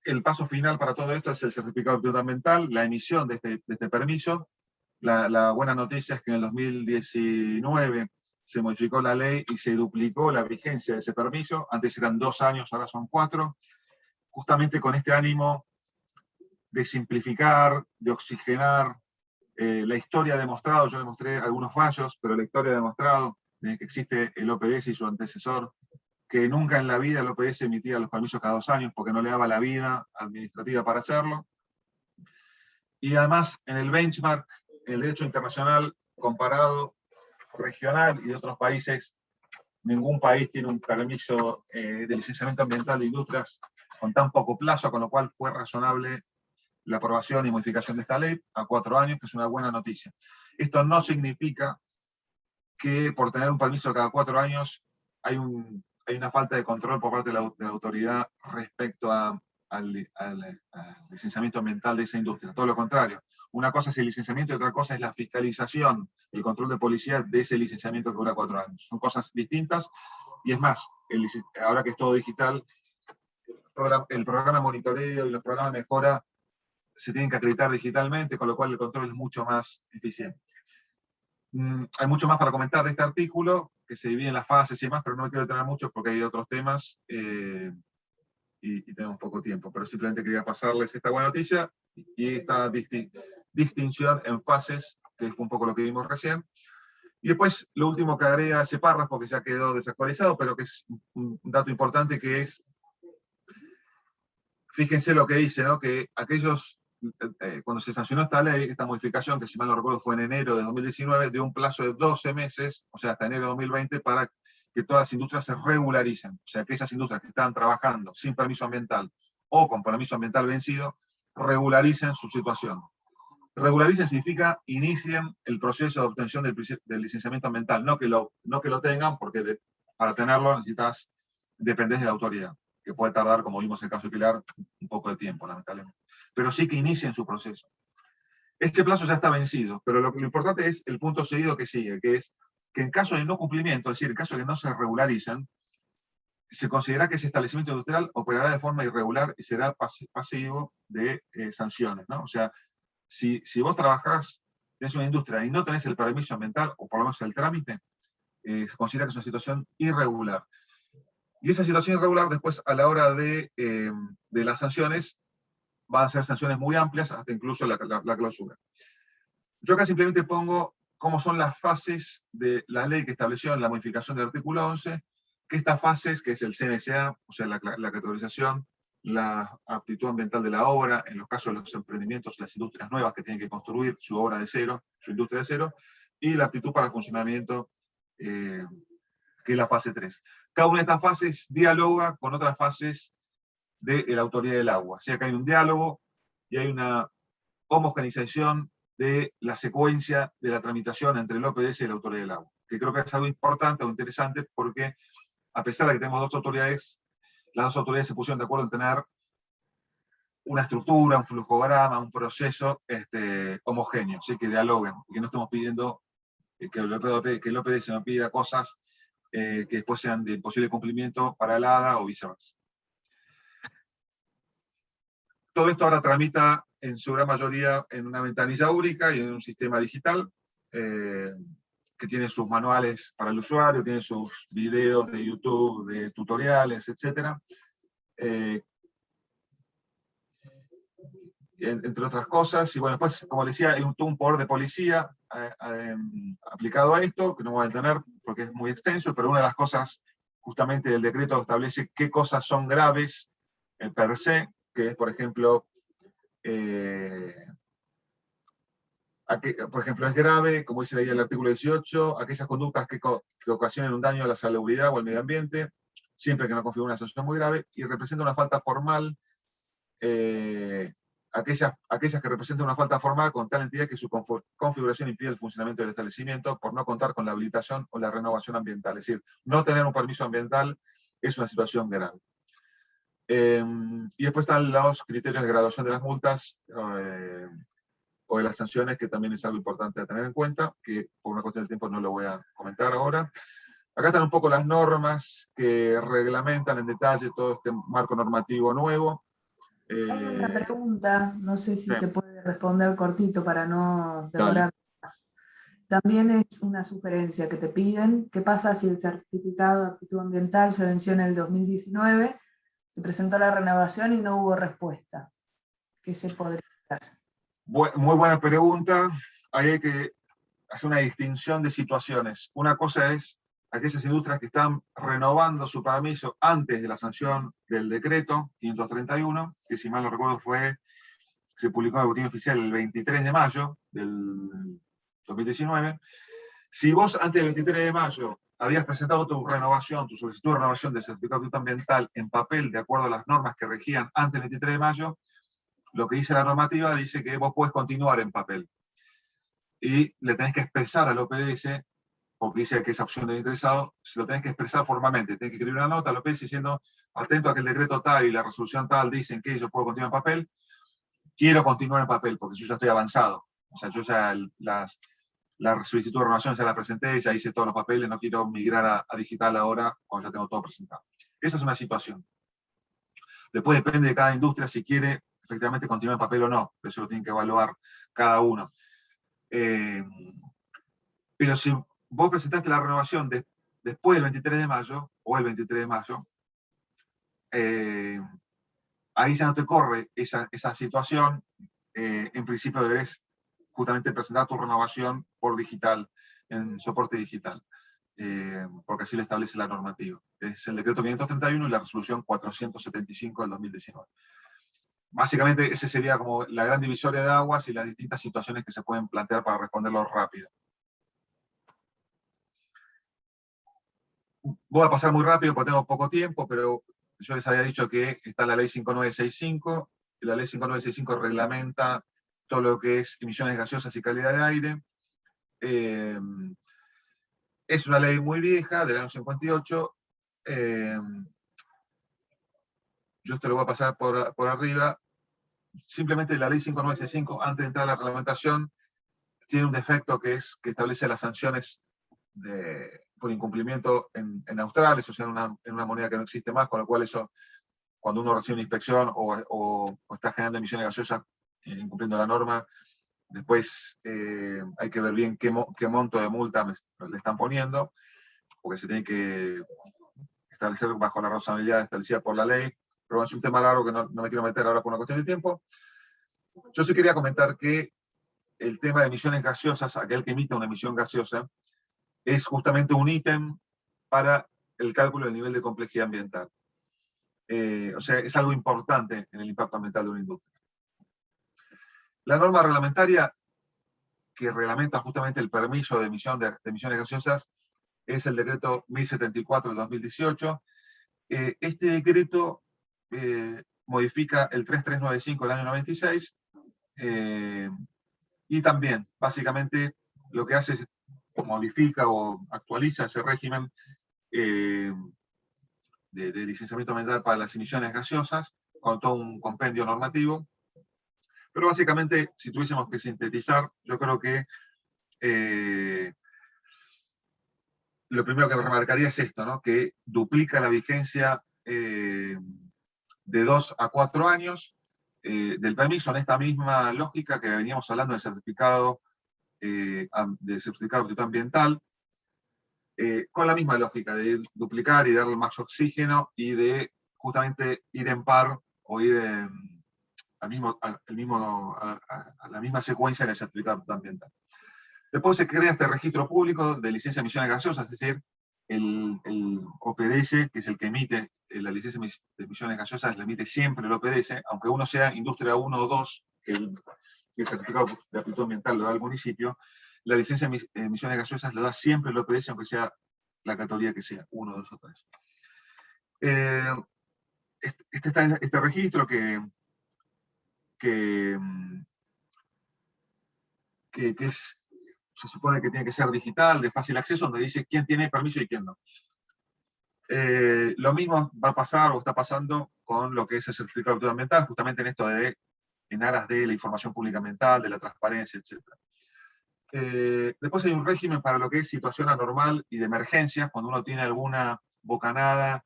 el paso final para todo esto es el certificado de actividad ambiental, la emisión de este permiso. La buena noticia es que en el 2019 se modificó la ley y se duplicó la vigencia de ese permiso. Antes eran 2 años, ahora son 4. Justamente con este ánimo de simplificar, de oxigenar. La historia ha demostrado, yo demostré algunos fallos, pero la historia ha demostrado, desde que existe el OPS y su antecesor, que nunca en la vida el OPS emitía los permisos cada 2 años porque no le daba la vida administrativa para hacerlo. Y además, en el benchmark, el derecho internacional comparado regional y de otros países, ningún país tiene un permiso de licenciamiento ambiental de industrias con tan poco plazo, con lo cual fue razonable la aprobación y modificación de esta ley a 4 años, que es una buena noticia. Esto no significa que por tener un permiso cada 4 años hay una falta de control por parte de la autoridad respecto al licenciamiento ambiental de esa industria. Todo lo contrario. Una cosa es el licenciamiento y otra cosa es la fiscalización y el control de policía de ese licenciamiento que dura 4 años. Son cosas distintas y es más, ahora que es todo digital, el programa de monitoreo y los programas de mejora se tienen que acreditar digitalmente, con lo cual el control es mucho más eficiente. Hay mucho más para comentar de este artículo, que se divide en las fases y demás, pero no me quiero detener mucho porque hay otros temas y tenemos poco tiempo. Pero simplemente quería pasarles esta buena noticia y esta distinción en fases, que fue un poco lo que vimos recién. Y después, lo último que agrega ese párrafo, que ya quedó desactualizado, pero que es un dato importante, que es, fíjense lo que dice, ¿no? Que aquellos, cuando se sancionó esta ley, esta modificación, que si mal no recuerdo fue en enero de 2019, dio un plazo de 12 meses, o sea, hasta enero de 2020, para que todas las industrias se regularicen, o sea, que esas industrias que están trabajando sin permiso ambiental o con permiso ambiental vencido, regularicen su situación. Regularicen significa inicien el proceso de obtención del licenciamiento ambiental, no que lo tengan, porque para tenerlo necesitas, dependés de la autoridad, que puede tardar, como vimos en el caso de Pilar, un poco de tiempo, lamentablemente. Pero sí que inicien su proceso. Este plazo ya está vencido, pero lo importante es el punto seguido que sigue, que es que en caso de no cumplimiento, es decir, en caso de que no se regularicen, se considera que ese establecimiento industrial operará de forma irregular y será pasivo de sanciones, ¿no? O sea, si vos trabajás, tenés una industria y no tenés el permiso ambiental, o por lo menos el trámite, se considera que es una situación irregular. Y esa situación irregular después, a la hora de las sanciones, van a ser sanciones muy amplias, hasta incluso la clausura. Yo acá simplemente pongo cómo son las fases de la ley que estableció en la modificación del artículo 11, que estas fases, que es el CNSA, o sea, la categorización, la aptitud ambiental de la obra, en los casos de los emprendimientos, las industrias nuevas que tienen que construir su obra de cero, su industria de cero, y la aptitud para el funcionamiento, que es la fase 3. Cada una de estas fases dialoga con otras fases de la autoridad del agua. O sea que hay un diálogo y hay una homogeneización de la secuencia de la tramitación entre el OPDS y la autoridad del agua, que creo que es algo importante o interesante porque, a pesar de que tenemos dos autoridades, las dos autoridades se pusieron de acuerdo en tener una estructura, un flujograma, un proceso homogéneo, ¿sí? Que dialoguen, que no estemos pidiendo que el OPDS nos pida cosas que después sean de imposible cumplimiento para el ADA o viceversa. Todo esto ahora tramita en su gran mayoría en una ventanilla única y en un sistema digital, que tiene sus manuales para el usuario, tiene sus videos de YouTube, de tutoriales, etc. Entre otras cosas. Y bueno, después, como decía, hay un poder de policía aplicado a esto, que no voy a detener porque es muy extenso, pero una de las cosas justamente del decreto establece qué cosas son graves per se, que es, por ejemplo, es grave, como dice ahí el artículo 18, aquellas conductas que ocasionen un daño a la salubridad o al medio ambiente, siempre que no configure una sanción muy grave, y representa una falta formal, aquellas que representan una falta formal con tal entidad que su configuración impide el funcionamiento del establecimiento por no contar con la habilitación o la renovación ambiental. Es decir, no tener un permiso ambiental es una situación grave. Y después están los criterios de graduación de las multas o de las sanciones, que también es algo importante a tener en cuenta, que por una cuestión de tiempo no lo voy a comentar ahora. Acá están un poco las normas que reglamentan en detalle todo este marco normativo nuevo. Hay una pregunta, no sé si Sí. se puede responder cortito para no Dale. demorar más. También es una sugerencia que te piden. ¿Qué pasa si el certificado de aptitud ambiental se venció en el 2019, se presentó la renovación y no hubo respuesta? ¿Qué se podría hacer? Muy buena pregunta. Ahí hay que hacer una distinción de situaciones. Una cosa es aquellas industrias que están renovando su permiso antes de la sanción del decreto 531, que si mal no recuerdo se publicó en el Boletín Oficial el 23 de mayo del 2019. Si vos antes del 23 de mayo habías presentado tu solicitud de renovación del certificado de aptitud ambiental en papel de acuerdo a las normas que regían antes del 23 de mayo, lo que dice la normativa dice que vos podés continuar en papel. Y le tenés que expresar al OPDS, porque dice que esa opción de interesado, se lo tenés que expresar formalmente. Tenés que escribir una nota al OPDS diciendo, atento a que el decreto tal y la resolución tal dicen que yo puedo continuar en papel, quiero continuar en papel, porque yo ya estoy avanzado. O sea, yo ya la solicitud de renovación ya la presenté, ya hice todos los papeles, no quiero migrar a digital ahora cuando ya tengo todo presentado. Esa es una situación. Después depende de cada industria si quiere efectivamente continuar en papel o no. Eso lo tienen que evaluar cada uno. Pero si vos presentaste la renovación después del 23 de mayo, o el 23 de mayo, ahí ya no te corre esa situación. En principio debes justamente presentar tu renovación por digital, en soporte digital, porque así lo establece la normativa. Es el decreto 531 y la resolución 475 del 2019. Básicamente, esa sería como la gran divisoria de aguas y las distintas situaciones que se pueden plantear para responderlo rápido. Voy a pasar muy rápido porque tengo poco tiempo, pero yo les había dicho que está la ley 5965, y la ley 5965 reglamenta todo lo que es emisiones gaseosas y calidad de aire. Es una ley muy vieja, del año 58. Yo esto lo voy a pasar por arriba. Simplemente la ley 5965, antes de entrar a la reglamentación, tiene un defecto que es que establece las sanciones por incumplimiento en australes, o sea, en una moneda que no existe más, con lo cual eso, cuando uno recibe una inspección o está generando emisiones gaseosas incumpliendo la norma, después hay que ver bien qué monto de multa le están poniendo, porque se tiene que establecer bajo la razonabilidad establecida por la ley. Pero es un tema largo que no me quiero meter ahora por una cuestión de tiempo. Yo sí quería comentar que el tema de emisiones gaseosas, aquel que emite una emisión gaseosa, es justamente un ítem para el cálculo del nivel de complejidad ambiental. O sea, es algo importante en el impacto ambiental de una industria. La norma reglamentaria que reglamenta justamente el permiso de emisión de emisiones gaseosas es el decreto 1074 del 2018. Este decreto modifica el 3395 del año 96, y también, básicamente, lo que hace es modifica o actualiza ese régimen de licenciamiento ambiental para las emisiones gaseosas, con todo un compendio normativo. Pero básicamente, si tuviésemos que sintetizar, yo creo que lo primero que remarcaría es esto, ¿no? Que duplica la vigencia de 2 a 4 años del permiso, en esta misma lógica que veníamos hablando del certificado de actividad ambiental, con la misma lógica de duplicar y darle más oxígeno y de justamente ir en par o ir a la misma secuencia del certificado ambiental. Después se crea este registro público de licencia de emisiones gaseosas, es decir, el OPDS, que es el que emite la licencia de emisiones gaseosas, la emite siempre el OPDS, aunque uno sea industria 1 o 2, que el certificado de aptitud ambiental lo da el municipio, la licencia de emisiones gaseosas lo da siempre el OPDS, aunque sea la categoría que sea, 1, 2 o 3. Este registro que se supone que tiene que ser digital, de fácil acceso, donde dice quién tiene permiso y quién no. Lo mismo va a pasar o está pasando con lo que es el certificado de aptitud ambiental, justamente en esto en aras de la información pública ambiental, de la transparencia, etc. Después hay un régimen para lo que es situación anormal y de emergencia, cuando uno tiene alguna bocanada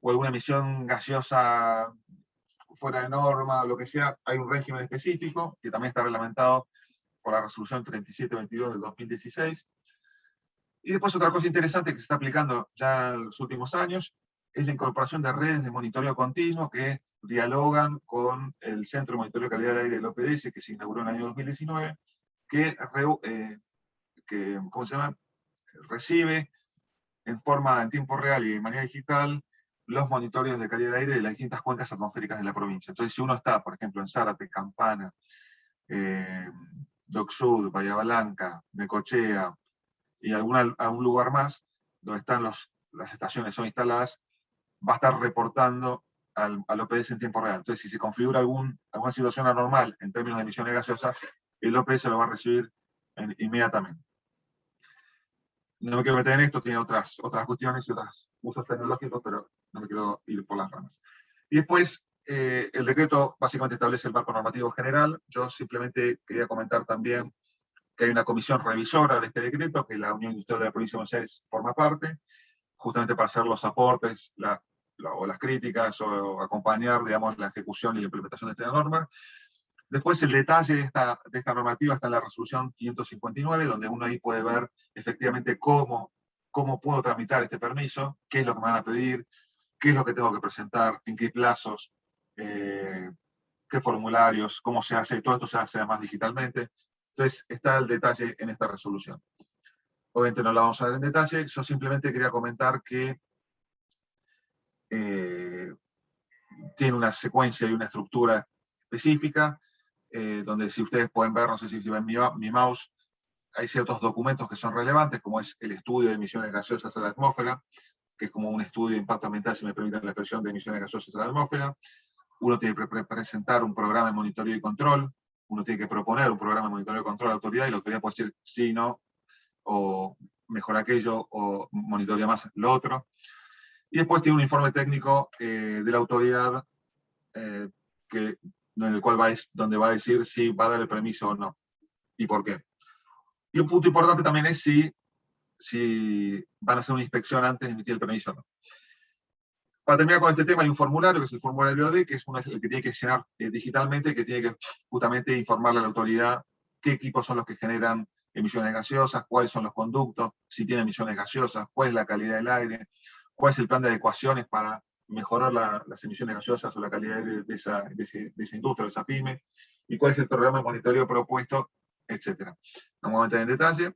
o alguna emisión gaseosa fuera de norma, o lo que sea, hay un régimen específico que también está reglamentado por la resolución 3722 del 2016. Y después otra cosa interesante que se está aplicando ya en los últimos años es la incorporación de redes de monitoreo continuo que dialogan con el Centro de Monitoreo de Calidad de Aire del OPDS, que se inauguró en el año 2019, que ¿cómo se llama? Recibe en tiempo real y de manera digital los monitoreos de calidad de aire de las distintas cuencas atmosféricas de la provincia. Entonces, si uno está, por ejemplo, en Zárate, Campana, Dock Sud, Bahía Blanca, Necochea y algún lugar más donde están las estaciones son instaladas, va a estar reportando al OPDS en tiempo real. Entonces, si se configura alguna situación anormal en términos de emisiones gaseosas, el OPDS lo va a recibir inmediatamente. No me quiero meter en esto, tiene otras cuestiones y otros usos tecnológicos, pero no me quiero ir por las ramas. Y después, el decreto básicamente establece el marco normativo general. Yo simplemente quería comentar también que hay una comisión revisora de este decreto, que la Unión Industrial de la Provincia de Buenos Aires forma parte, justamente para hacer los aportes o las críticas o acompañar, digamos, la ejecución y la implementación de esta norma. Después el detalle de esta normativa está en la resolución 559, donde uno ahí puede ver efectivamente cómo puedo tramitar este permiso, qué es lo que me van a pedir, qué es lo que tengo que presentar, en qué plazos, qué formularios, cómo se hace, todo esto se hace además digitalmente. Entonces está el detalle en esta resolución. Obviamente no la vamos a ver en detalle, yo simplemente quería comentar que tiene una secuencia y una estructura específica, donde si ustedes pueden ver, no sé si ven mi mouse, hay ciertos documentos que son relevantes, como es el estudio de emisiones gaseosas a la atmósfera, que es como un estudio de impacto ambiental, si me permiten la expresión, de emisiones gaseosas a la atmósfera. Uno tiene que presentar un programa de monitoreo y control, uno tiene que proponer un programa de monitoreo y control a la autoridad, y la autoridad puede decir sí, no, o mejor aquello, o monitorea más lo otro. Y después tiene un informe técnico de la autoridad, en el cual donde va a decir si va a dar el permiso o no, y por qué. Y un punto importante también es si van a hacer una inspección antes de emitir el permiso o no. Para terminar con este tema, hay un formulario, que es el formulario D, que es el que tiene que llenar digitalmente, que tiene que justamente informarle a la autoridad qué equipos son los que generan emisiones gaseosas, cuáles son los conductos, si tienen emisiones gaseosas, cuál es la calidad del aire, cuál es el plan de adecuaciones para mejorar las emisiones gaseosas o la calidad del aire de esa industria, de esa pyme, y cuál es el programa de monitoreo propuesto, etc. No vamos a meter en detalle.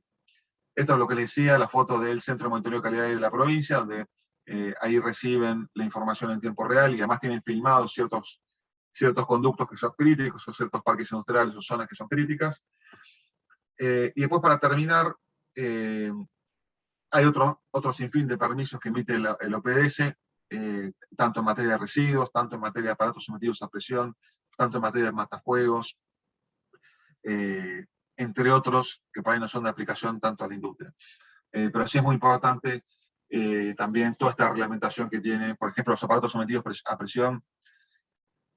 Esto es lo que les decía, la foto del Centro de Monitoreo de Calidad de la provincia, donde ahí reciben la información en tiempo real y además tienen filmados ciertos conductos que son críticos, o ciertos parques industriales o zonas que son críticas. Y después, para terminar, hay otro sinfín de permisos que emite el OPDS, tanto en materia de residuos, tanto en materia de aparatos sometidos a presión, tanto en materia de matafuegos, entre otros, que por ahí no son de aplicación tanto a la industria. Pero sí es muy importante también toda esta reglamentación que tiene, por ejemplo, los aparatos sometidos a presión,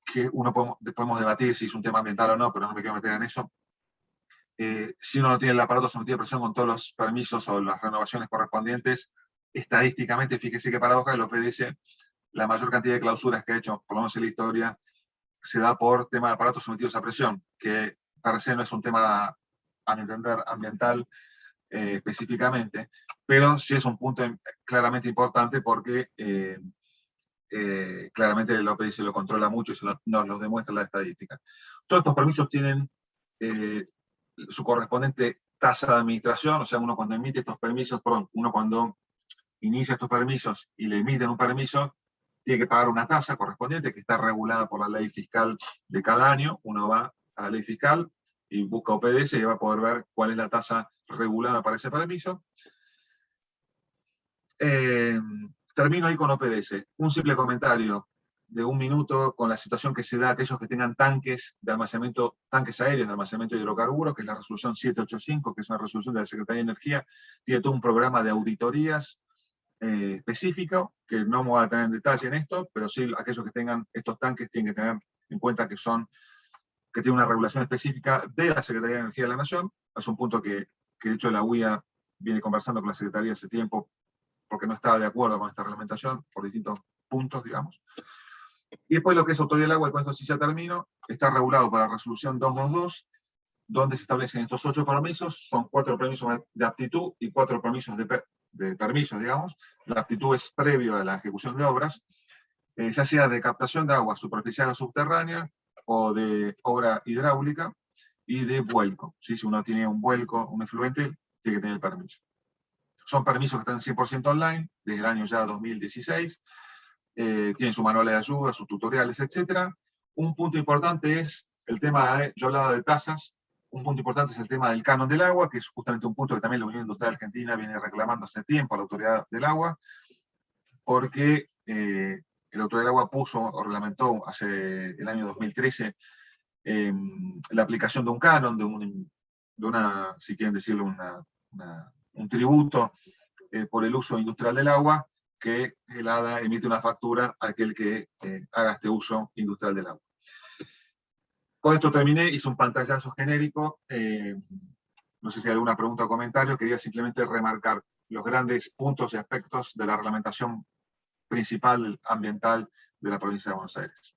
que podemos debatir si es un tema ambiental o no, pero no me quiero meter en eso. Si uno no tiene el aparato sometido a presión con todos los permisos o las renovaciones correspondientes, estadísticamente, fíjese qué paradoja, el OPDS, la mayor cantidad de clausuras que ha hecho, por lo menos en la historia, se da por tema de aparatos sometidos a presión, que per se no es un tema, a mi entender, ambiental específicamente, pero sí es un punto claramente importante porque claramente el OPDS lo controla mucho y nos lo demuestra la estadística. Todos estos permisos tienen su correspondiente tasa de administración, o sea, uno cuando emite estos permisos, uno cuando inicia estos permisos y le emiten un permiso, tiene que pagar una tasa correspondiente que está regulada por la ley fiscal de cada año. Uno va a la ley fiscal y busca OPDS y va a poder ver cuál es la tasa regulada para ese permiso. Termino ahí con OPDS. Un simple comentario de 1 minuto con la situación que se da a aquellos que tengan tanques de almacenamiento, tanques aéreos de almacenamiento de hidrocarburos, que es la resolución 785, que es una resolución de la Secretaría de Energía. Tiene todo un programa de auditorías específico, que no me voy a tener en detalle en esto, pero sí aquellos que tengan estos tanques tienen que tener en cuenta que tienen una regulación específica de la Secretaría de Energía de la Nación. Es un punto que de hecho la UIA viene conversando con la Secretaría hace tiempo, porque no estaba de acuerdo con esta reglamentación, por distintos puntos, digamos. Y después lo que es autoridad del agua, y con esto sí ya termino, está regulado para la resolución 222, donde se establecen estos 8 permisos, son 4 permisos de aptitud y 4 permisos de permisos, digamos. La aptitud es previo a la ejecución de obras, ya sea de captación de agua superficial o subterránea, o de obra hidráulica, y de vuelco. ¿Sí? Si uno tiene un vuelco, un efluente, tiene que tener el permiso. Son permisos que están 100% online, desde el año ya 2016, tienen su manual de ayuda, sus tutoriales, etc. Un punto importante es el tema, yo hablaba de tasas, un punto importante es el tema del canon del agua, que es justamente un punto que también la Unión Industrial Argentina viene reclamando hace tiempo a la Autoridad del Agua, porque la Autoridad del Agua puso o reglamentó hace el año 2013 la aplicación de un canon, de una, si quieren decirlo, un tributo por el uso industrial del agua, que el ADA emite una factura a aquel que haga este uso industrial del agua. Con esto terminé, hice un pantallazo genérico. No sé si hay alguna pregunta o comentario. Quería simplemente remarcar los grandes puntos y aspectos de la reglamentación principal ambiental de la provincia de Buenos Aires.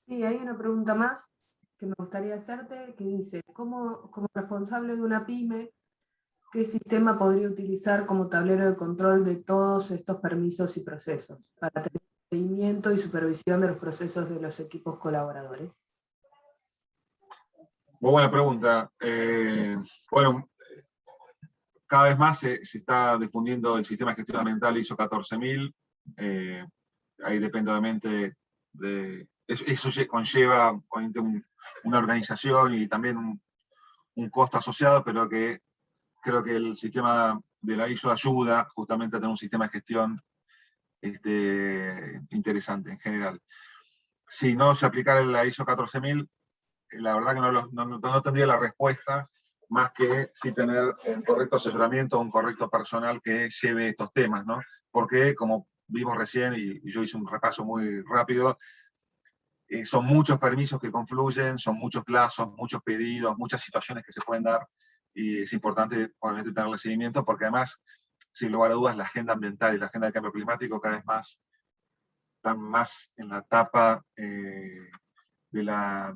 Sí, hay una pregunta más que me gustaría hacerte, que dice, como responsable de una pyme, ¿qué sistema podría utilizar como tablero de control de todos estos permisos y procesos para tener seguimiento y supervisión de los procesos de los equipos colaboradores? Muy buena pregunta. Bueno, cada vez más se está difundiendo el sistema de gestión ambiental ISO 14000. Ahí depende obviamente de... Eso conlleva obviamente una organización y también un costo asociado, pero que creo que el sistema la ISO ayuda justamente a tener un sistema de gestión interesante en general. Si no se aplicara la ISO 14000, la verdad que no tendría la respuesta, más que sí tener un correcto asesoramiento, un correcto personal que lleve estos temas, ¿no? Porque, como vimos recién, y yo hice un repaso muy rápido, son muchos permisos que confluyen, son muchos plazos, muchos pedidos, muchas situaciones que se pueden dar, y es importante, obviamente, tenerle seguimiento, porque además, sin lugar a dudas, la agenda ambiental y la agenda de cambio climático cada vez más están más en la etapa de la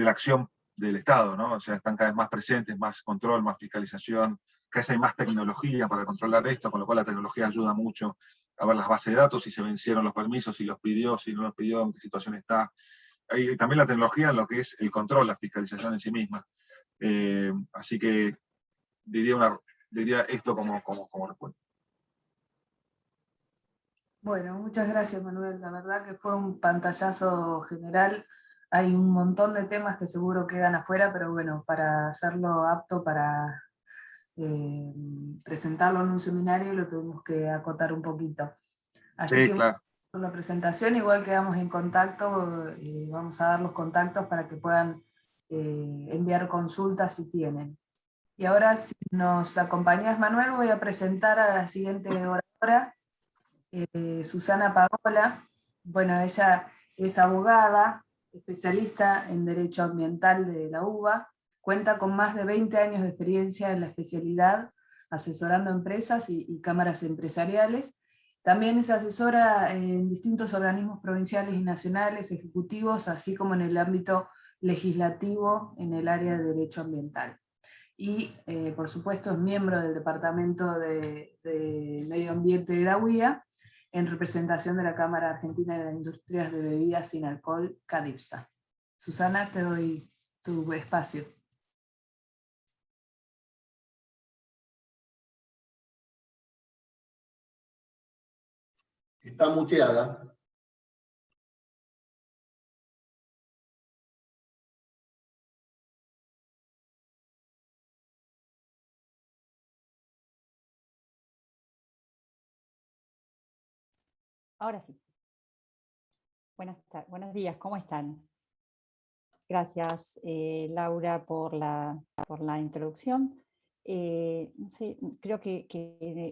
acción del Estado, ¿no? O sea, están cada vez más presentes, más control, más fiscalización, cada vez hay más tecnología para controlar esto, con lo cual la tecnología ayuda mucho a ver las bases de datos, si se vencieron los permisos, si los pidió, si no los pidió, en qué situación está. Hay también la tecnología en lo que es el control, la fiscalización en sí misma. Así que diría esto como respuesta. Bueno, muchas gracias, Manuel. La verdad que fue un pantallazo general. Hay un montón de temas que seguro quedan afuera, pero bueno, para hacerlo apto para presentarlo en un seminario lo tuvimos que acotar un poquito. Así Sí, que claro. con la presentación igual quedamos en contacto, vamos a dar los contactos para que puedan enviar consultas si tienen. Y ahora, si nos acompañas, Manuel, voy a presentar a la siguiente oradora, Susana Pagola. Bueno, ella es abogada, especialista en Derecho Ambiental de la UBA, cuenta con más de 20 años de experiencia en la especialidad, asesorando empresas y cámaras empresariales. También es asesora en distintos organismos provinciales y nacionales, ejecutivos, así como en el ámbito legislativo en el área de Derecho Ambiental. Y, por supuesto, es miembro del Departamento de Medio Ambiente de la UIA, en representación de la Cámara Argentina de las Industrias de Bebidas Sin Alcohol, CADIPSA. Susana, te doy tu espacio. Está muteada. Ahora sí. Buenos días, ¿cómo están? Gracias, Laura, por la introducción. No sé, creo que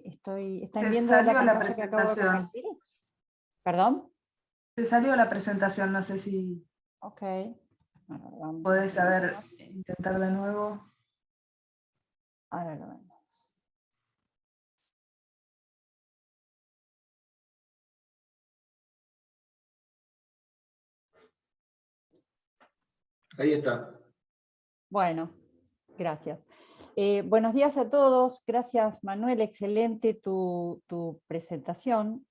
¿están Te viendo la salió la pantalla que acabo de presentación. compartir? ¿Perdón? Te salió la presentación, no sé si Ok. Bueno, vamos podés a intentar de nuevo. ahora lo vemos. Ahí está. Bueno, gracias. Buenos días a todos. Gracias, Manuel. Excelente tu presentación.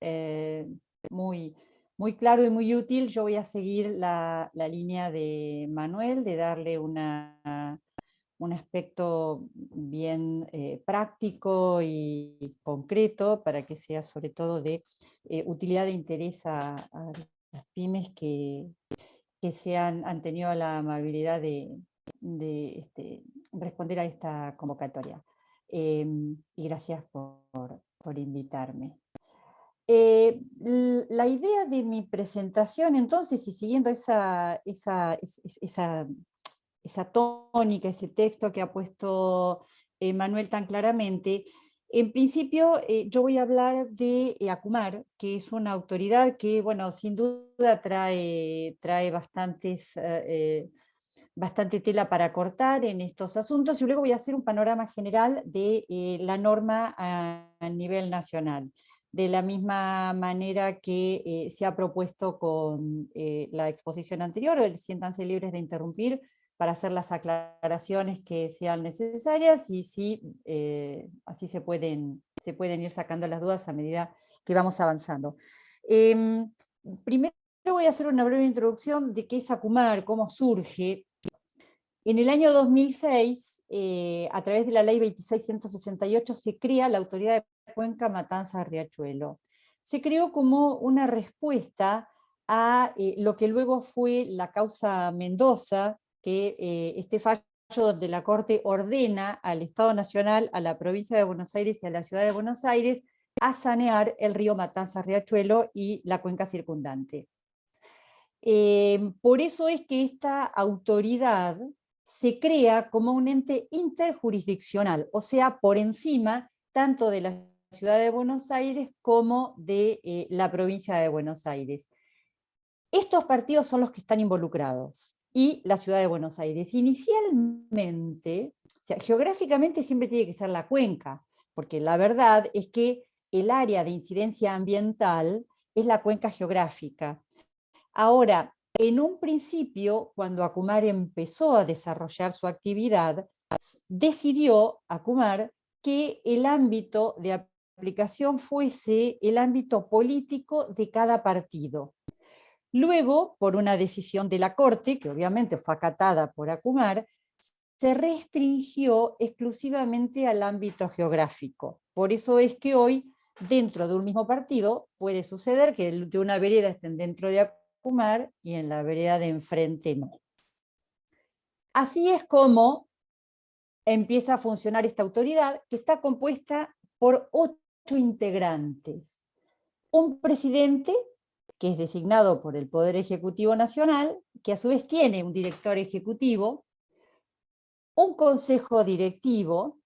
Muy claro y muy útil. Yo voy a seguir la línea de Manuel, de darle un aspecto bien práctico y concreto para que sea sobre todo de utilidad e interés a las pymes que han tenido la amabilidad de responder a esta convocatoria. Y gracias por invitarme. La idea de mi presentación, entonces, y siguiendo esa tónica, ese texto que ha puesto Manuel tan claramente, en principio yo voy a hablar de ACUMAR, que es una autoridad que, bueno, sin duda trae bastante tela para cortar en estos asuntos, y luego voy a hacer un panorama general de la norma a nivel nacional, de la misma manera que se ha propuesto con la exposición anterior. Siéntanse libres de interrumpir para hacer las aclaraciones que sean necesarias, y sí, así se pueden ir sacando las dudas a medida que vamos avanzando. Primero voy a hacer una breve introducción de qué es ACUMAR, cómo surge. En el año 2006, a través de la ley 26.168, se crea la Autoridad de Cuenca Matanza-Riachuelo. Se creó como una respuesta a lo que luego fue la causa Mendoza, que este fallo donde la Corte ordena al Estado Nacional, a la provincia de Buenos Aires y a la ciudad de Buenos Aires a sanear el río Matanzas-Riachuelo y la cuenca circundante. Por eso es que esta autoridad se crea como un ente interjurisdiccional, o sea, por encima tanto de la ciudad de Buenos Aires como de la provincia de Buenos Aires. Estos partidos son los que están involucrados, y la ciudad de Buenos Aires. Inicialmente, o sea, geográficamente siempre tiene que ser la cuenca, porque la verdad es que el área de incidencia ambiental es la cuenca geográfica. Ahora, en un principio, cuando Acumar empezó a desarrollar su actividad, decidió Acumar que el ámbito de aplicación fuese el ámbito político de cada partido. Luego, por una decisión de la Corte, que obviamente fue acatada por Acumar, se restringió exclusivamente al ámbito geográfico. Por eso es que hoy, dentro de un mismo partido, puede suceder que de una vereda estén dentro de Acumar y en la vereda de enfrente no. Así es como empieza a funcionar esta autoridad, que está compuesta por 8 integrantes. Un presidente, que es designado por el Poder Ejecutivo Nacional, que a su vez tiene un director ejecutivo, un consejo directivo.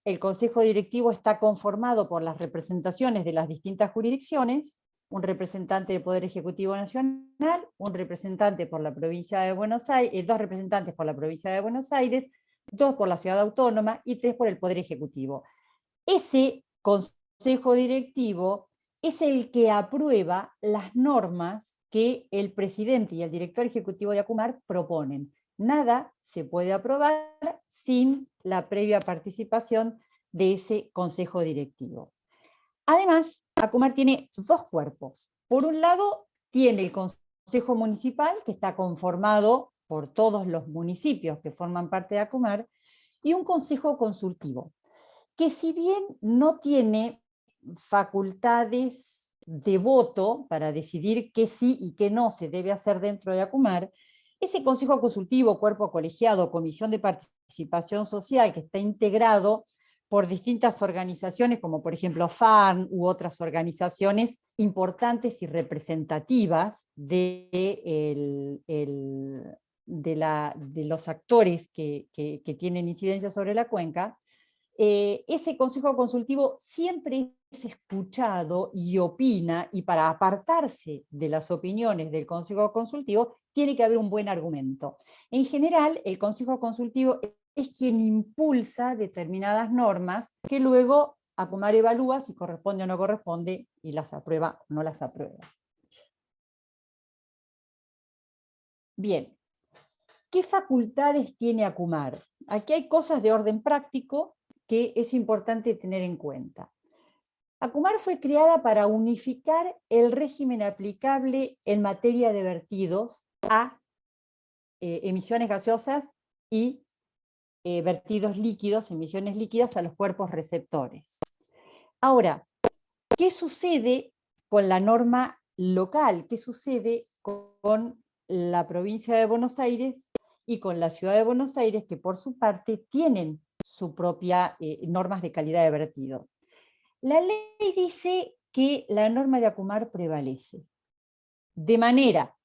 El consejo directivo está conformado por las representaciones de las distintas jurisdicciones, un representante del Poder Ejecutivo Nacional, un representante por la provincia de Buenos Aires, 2 representantes por la provincia de Buenos Aires, 2 por la ciudad autónoma y 3 por el Poder Ejecutivo. Ese consejo directivo es el que aprueba las normas que el presidente y el director ejecutivo de Acumar proponen. Nada se puede aprobar sin la previa participación de ese consejo directivo. Además, Acumar tiene 2 cuerpos. Por un lado, tiene el Consejo Municipal, que está conformado por todos los municipios que forman parte de Acumar, y un Consejo Consultivo, que si bien no tiene facultades de voto para decidir qué sí y qué no se debe hacer dentro de Acumar, ese Consejo Consultivo, cuerpo colegiado, comisión de participación social, que está integrado por distintas organizaciones, como por ejemplo FARN u otras organizaciones importantes y representativas de los actores que tienen incidencia sobre la cuenca, ese consejo consultivo siempre es escuchado y opina, y para apartarse de las opiniones del consejo consultivo tiene que haber un buen argumento. En general, el consejo consultivo es quien impulsa determinadas normas que luego Acumar evalúa si corresponde o no corresponde y las aprueba o no las aprueba. Bien, ¿qué facultades tiene Acumar? Aquí hay cosas de orden práctico que es importante tener en cuenta. Acumar fue creada para unificar el régimen aplicable en materia de vertidos a emisiones gaseosas y vertidos líquidos, emisiones líquidas a los cuerpos receptores. Ahora, ¿qué sucede con la norma local? ¿Qué sucede con la provincia de Buenos Aires y con la ciudad de Buenos Aires, que por su parte tienen su propia normas de calidad de vertido? La ley dice que la norma de Acumar prevalece, de manera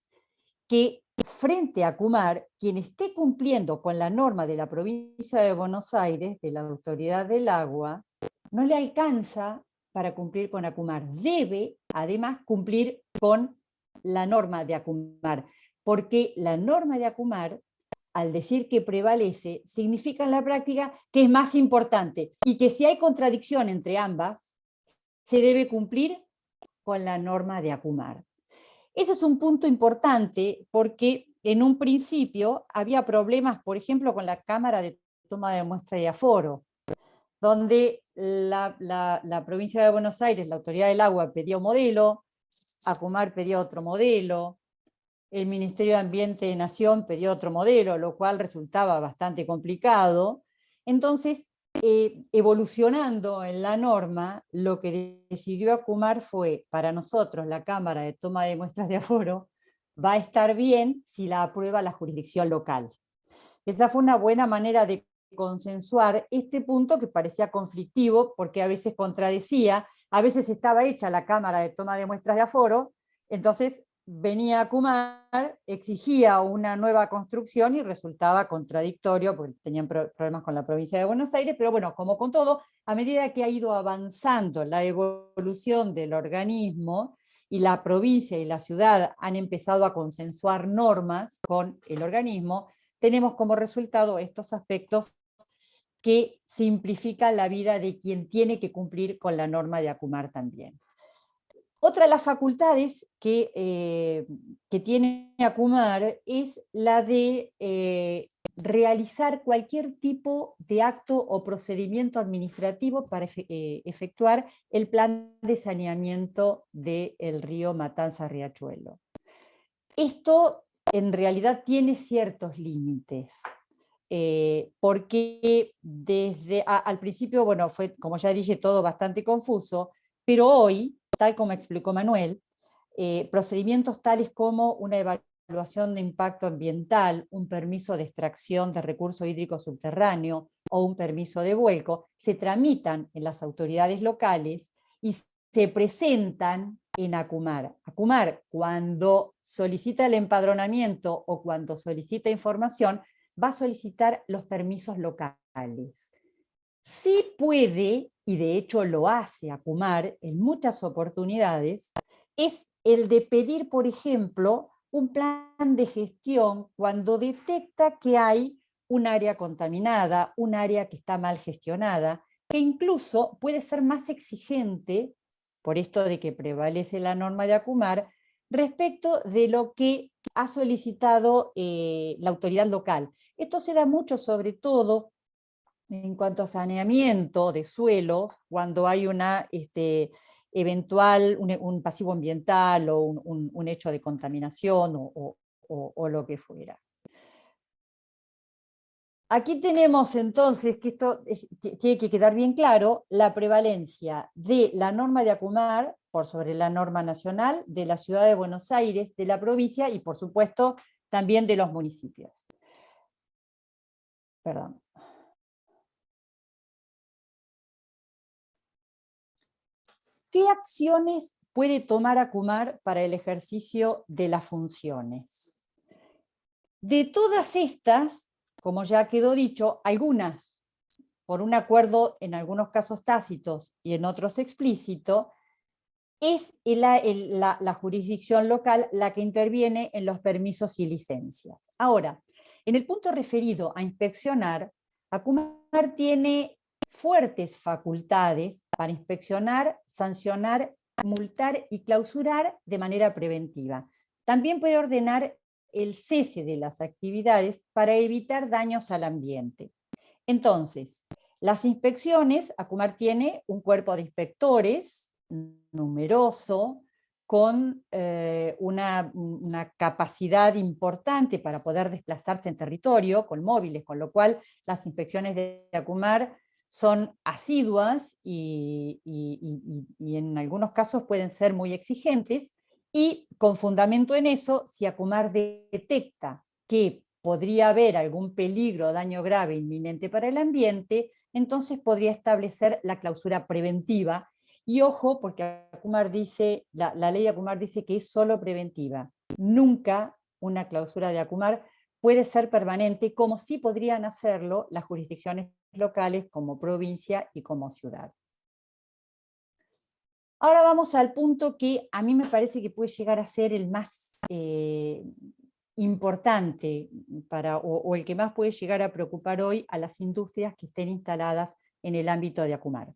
que frente a Acumar, quien esté cumpliendo con la norma de la provincia de Buenos Aires, de la Autoridad del Agua, no le alcanza para cumplir con Acumar. Debe, además, cumplir con la norma de Acumar, porque la norma de Acumar, al decir que prevalece, significa en la práctica que es más importante, y que si hay contradicción entre ambas, se debe cumplir con la norma de Acumar. Ese es un punto importante porque en un principio había problemas, por ejemplo, con la cámara de toma de muestra y aforo, donde la provincia de Buenos Aires, la Autoridad del Agua, pedía un modelo, Acumar pedía otro modelo, el Ministerio de Ambiente de Nación pedía otro modelo, lo cual resultaba bastante complicado. Entonces, evolucionando en la norma, lo que decidió Acumar fue, para nosotros la cámara de toma de muestras de aforo va a estar bien si la aprueba la jurisdicción local. Esa fue una buena manera de consensuar este punto que parecía conflictivo, porque a veces contradecía, a veces estaba hecha la cámara de toma de muestras de aforo, entonces venía Acumar, exigía una nueva construcción y resultaba contradictorio, porque tenían problemas con la provincia de Buenos Aires, pero bueno, como con todo, a medida que ha ido avanzando la evolución del organismo, y la provincia y la ciudad han empezado a consensuar normas con el organismo, tenemos como resultado estos aspectos que simplifican la vida de quien tiene que cumplir con la norma de Acumar también. Otra de las facultades que tiene Acumar es la de realizar cualquier tipo de acto o procedimiento administrativo para efectuar el plan de saneamiento del río Matanza-Riachuelo. Esto en realidad tiene ciertos límites, porque al principio, bueno, fue, como ya dije, todo bastante confuso, pero hoy, tal como explicó Manuel, procedimientos tales como una evaluación de impacto ambiental, un permiso de extracción de recurso hídrico subterráneo o un permiso de vuelco, se tramitan en las autoridades locales y se presentan en Acumar. Acumar, cuando solicita el empadronamiento o cuando solicita información, va a solicitar los permisos locales. Sí puede, y de hecho lo hace Acumar en muchas oportunidades, es el de pedir, por ejemplo, un plan de gestión cuando detecta que hay un área contaminada, un área que está mal gestionada, que incluso puede ser más exigente, por esto de que prevalece la norma de Acumar, respecto de lo que ha solicitado la autoridad local. Esto se da mucho, sobre todo, en cuanto a saneamiento de suelos, cuando hay una eventual, un pasivo ambiental o un hecho de contaminación o lo que fuera. Aquí tenemos entonces, que esto tiene que quedar bien claro, la prevalencia de la norma de Acumar por sobre la norma nacional de la ciudad de Buenos Aires, de la provincia y por supuesto también de los municipios. Perdón. ¿Qué acciones puede tomar Acumar para el ejercicio de las funciones? De todas estas, como ya quedó dicho, algunas por un acuerdo en algunos casos tácitos y en otros explícito, es la jurisdicción local la que interviene en los permisos y licencias. Ahora, en el punto referido a inspeccionar, Acumar tiene fuertes facultades para inspeccionar, sancionar, multar y clausurar de manera preventiva. También puede ordenar el cese de las actividades para evitar daños al ambiente. Entonces, las inspecciones, Acumar tiene un cuerpo de inspectores numeroso, con una capacidad importante para poder desplazarse en territorio, con móviles, con lo cual las inspecciones de Acumar son asiduas y en algunos casos pueden ser muy exigentes, y con fundamento en eso, si Acumar detecta que podría haber algún peligro o daño grave inminente para el ambiente, entonces podría establecer la clausura preventiva. Y ojo, porque Acumar dice, la ley de Acumar dice que es solo preventiva. Nunca una clausura de Acumar puede ser permanente, como sí podrían hacerlo las jurisdicciones locales como provincia y como ciudad. Ahora vamos al punto que a mí me parece que puede llegar a ser el más importante o el que más puede llegar a preocupar hoy a las industrias que estén instaladas en el ámbito de Acumar,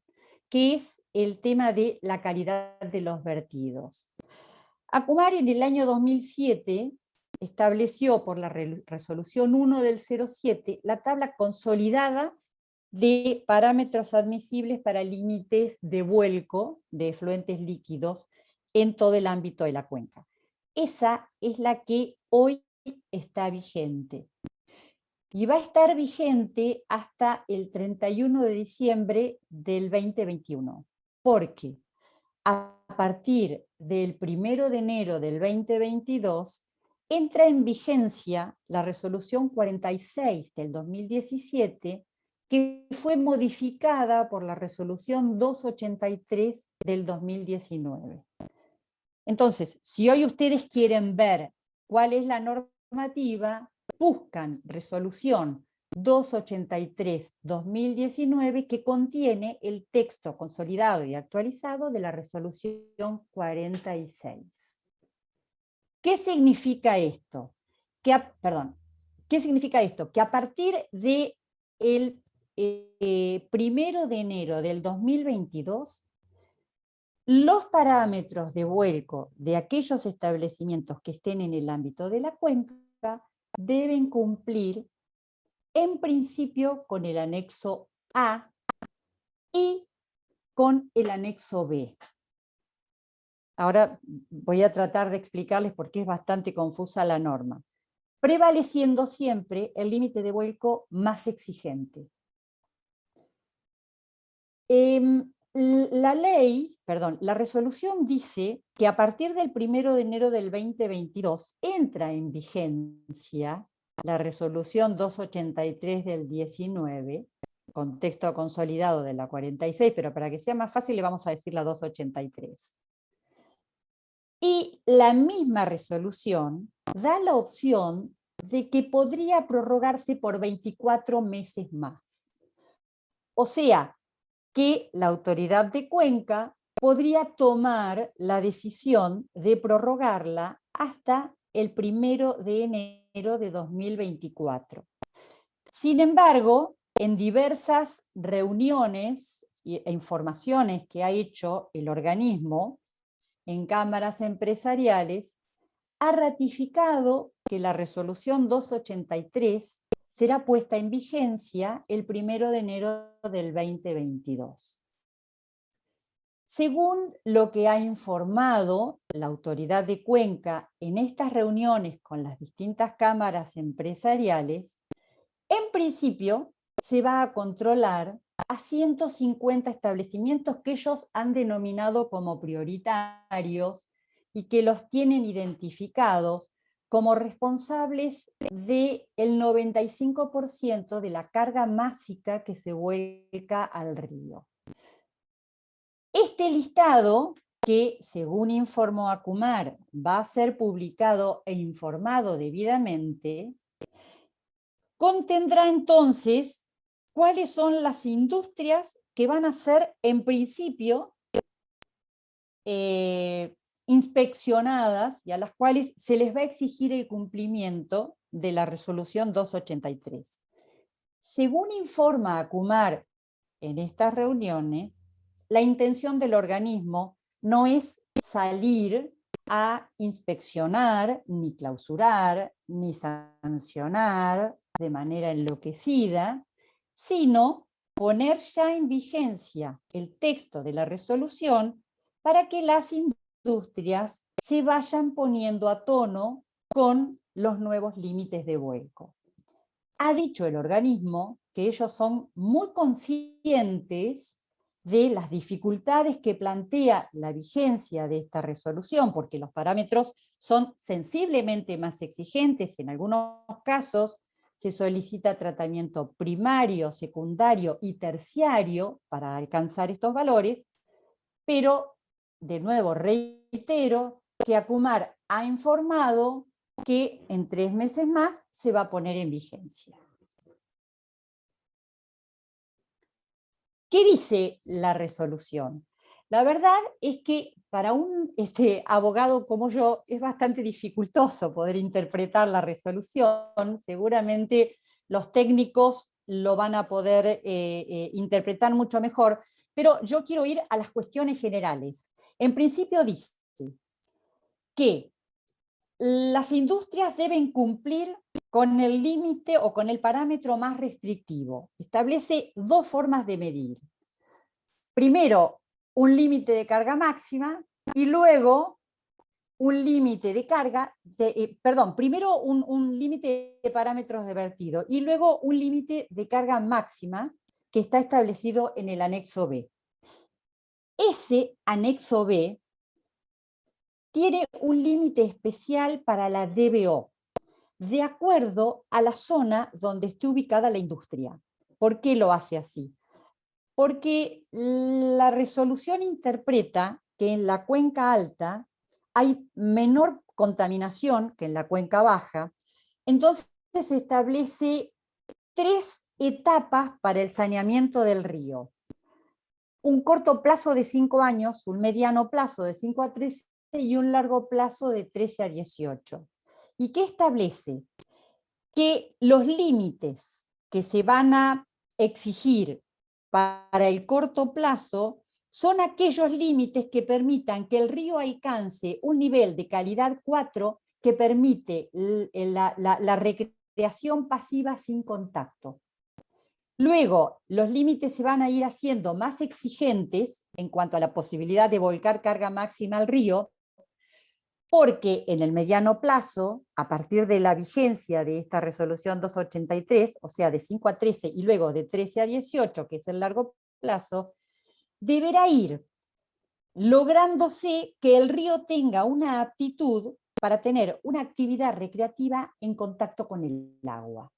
que es el tema de la calidad de los vertidos. Acumar en el año 2007 estableció por la resolución 1 del 07 la tabla consolidada de parámetros admisibles para límites de vuelco de efluentes líquidos en todo el ámbito de la cuenca. Esa es la que hoy está vigente. Y va a estar vigente hasta el 31 de diciembre del 2021. Porque a partir del 1 de enero del 2022 entra en vigencia la resolución 46 del 2017, que fue modificada por la resolución 283 del 2019. Entonces, si hoy ustedes quieren ver cuál es la normativa, buscan resolución 283-2019, que contiene el texto consolidado y actualizado de la resolución 46. ¿Qué significa esto? ¿Qué significa esto? Que a partir del 1 de enero del 2022, los parámetros de vuelco de aquellos establecimientos que estén en el ámbito de la cuenca deben cumplir en principio con el anexo A y con el anexo B. Ahora voy a tratar de explicarles por qué es bastante confusa la norma, prevaleciendo siempre el límite de vuelco más exigente. La resolución dice que a partir del 1 de enero del 2022 entra en vigencia la resolución 283 del 19, con texto consolidado de la 46, pero para que sea más fácil le vamos a decir la 283. Y la misma resolución da la opción de que podría prorrogarse por 24 meses más. O sea, que la autoridad de Cuenca podría tomar la decisión de prorrogarla hasta el 1 de enero de 2024. Sin embargo, en diversas reuniones e informaciones que ha hecho el organismo en cámaras empresariales, ha ratificado que la resolución 283 será puesta en vigencia el 1 de enero del 2022. Según lo que ha informado la autoridad de Cuenca en estas reuniones con las distintas cámaras empresariales, en principio se va a controlar a 150 establecimientos que ellos han denominado como prioritarios y que los tienen identificados como responsables del 95% de la carga másica que se vuelca al río. Este listado, que según informó Acumar va a ser publicado e informado debidamente, contendrá entonces cuáles son las industrias que van a ser en principio inspeccionadas y a las cuales se les va a exigir el cumplimiento de la resolución 283. Según informa Acumar en estas reuniones, la intención del organismo no es salir a inspeccionar, ni clausurar, ni sancionar de manera enloquecida, sino poner ya en vigencia el texto de la resolución para que las industrias se vayan poniendo a tono con los nuevos límites de vuelco. Ha dicho el organismo que ellos son muy conscientes de las dificultades que plantea la vigencia de esta resolución, porque los parámetros son sensiblemente más exigentes, y en algunos casos se solicita tratamiento primario, secundario y terciario para alcanzar estos valores, pero de nuevo reitero que Acumar ha informado que en 3 meses más se va a poner en vigencia. ¿Qué dice la resolución? La verdad es que para un abogado como yo es bastante dificultoso poder interpretar la resolución. Seguramente los técnicos lo van a poder interpretar mucho mejor, pero yo quiero ir a las cuestiones generales. En principio dice que las industrias deben cumplir con el límite o con el parámetro más restrictivo. Establece 2 formas de medir. Primero, un límite de carga máxima y luego un límite de carga, primero un límite de parámetros de vertido y luego un límite de carga máxima que está establecido en el anexo B. Ese anexo B tiene un límite especial para la DBO, de acuerdo a la zona donde esté ubicada la industria. ¿Por qué lo hace así? Porque la resolución interpreta que en la cuenca alta hay menor contaminación que en la cuenca baja, entonces se establece 3 etapas para el saneamiento del río. Un corto plazo de 5 años, un mediano plazo de 5 a 13 y un largo plazo de 13 a 18. ¿Y qué establece? Que los límites que se van a exigir para el corto plazo son aquellos límites que permitan que el río alcance un nivel de calidad 4 que permite la recreación pasiva sin contacto. Luego, los límites se van a ir haciendo más exigentes en cuanto a la posibilidad de volcar carga máxima al río, porque en el mediano plazo, a partir de la vigencia de esta resolución 283, o sea, de 5 a 13 y luego de 13 a 18, que es el largo plazo, deberá ir lográndose que el río tenga una aptitud para tener una actividad recreativa en contacto con el agua.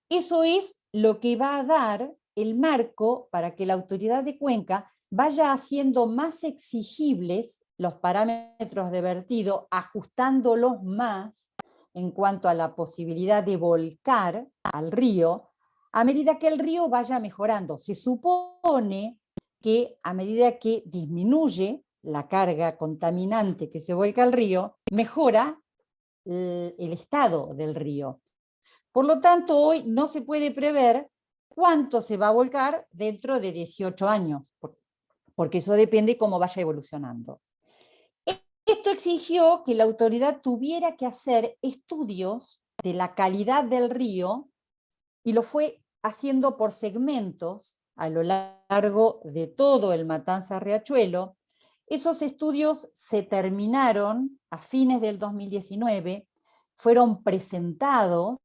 Eso es lo que va a dar el marco para que la autoridad de cuenca vaya haciendo más exigibles los parámetros de vertido, ajustándolos más en cuanto a la posibilidad de volcar al río, a medida que el río vaya mejorando. Se supone que a medida que disminuye la carga contaminante que se vuelca al río, mejora el estado del río. Por lo tanto, hoy no se puede prever cuánto se va a volcar dentro de 18 años, porque eso depende cómo vaya evolucionando. Esto exigió que la autoridad tuviera que hacer estudios de la calidad del río y lo fue haciendo por segmentos a lo largo de todo el Matanza-Riachuelo. Esos estudios se terminaron a fines del 2019, fueron presentados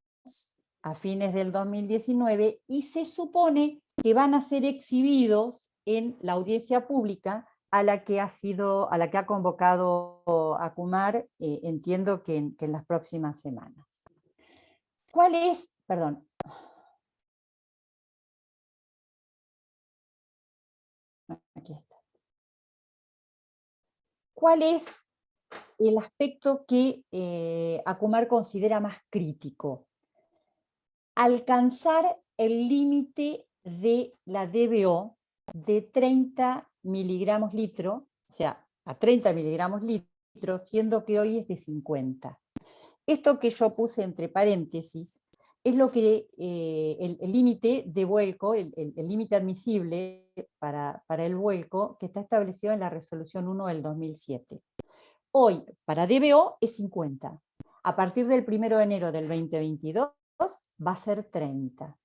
a fines del 2019 y se supone que van a ser exhibidos en la audiencia pública a la que ha convocado ACUMAR, entiendo que en las próximas semanas. ¿Cuál es, perdón, aquí está. ¿Cuál es el aspecto que ACUMAR considera más crítico? Alcanzar el límite de la DBO de 30 miligramos litro, o sea, a 30 miligramos litro, siendo que hoy es de 50. Esto que yo puse entre paréntesis es lo que el límite de vuelco, el límite admisible para el vuelco que está establecido en la resolución 1 del 2007. Hoy, para DBO, es 50. A partir del 1 de enero del 2022 va a ser 30.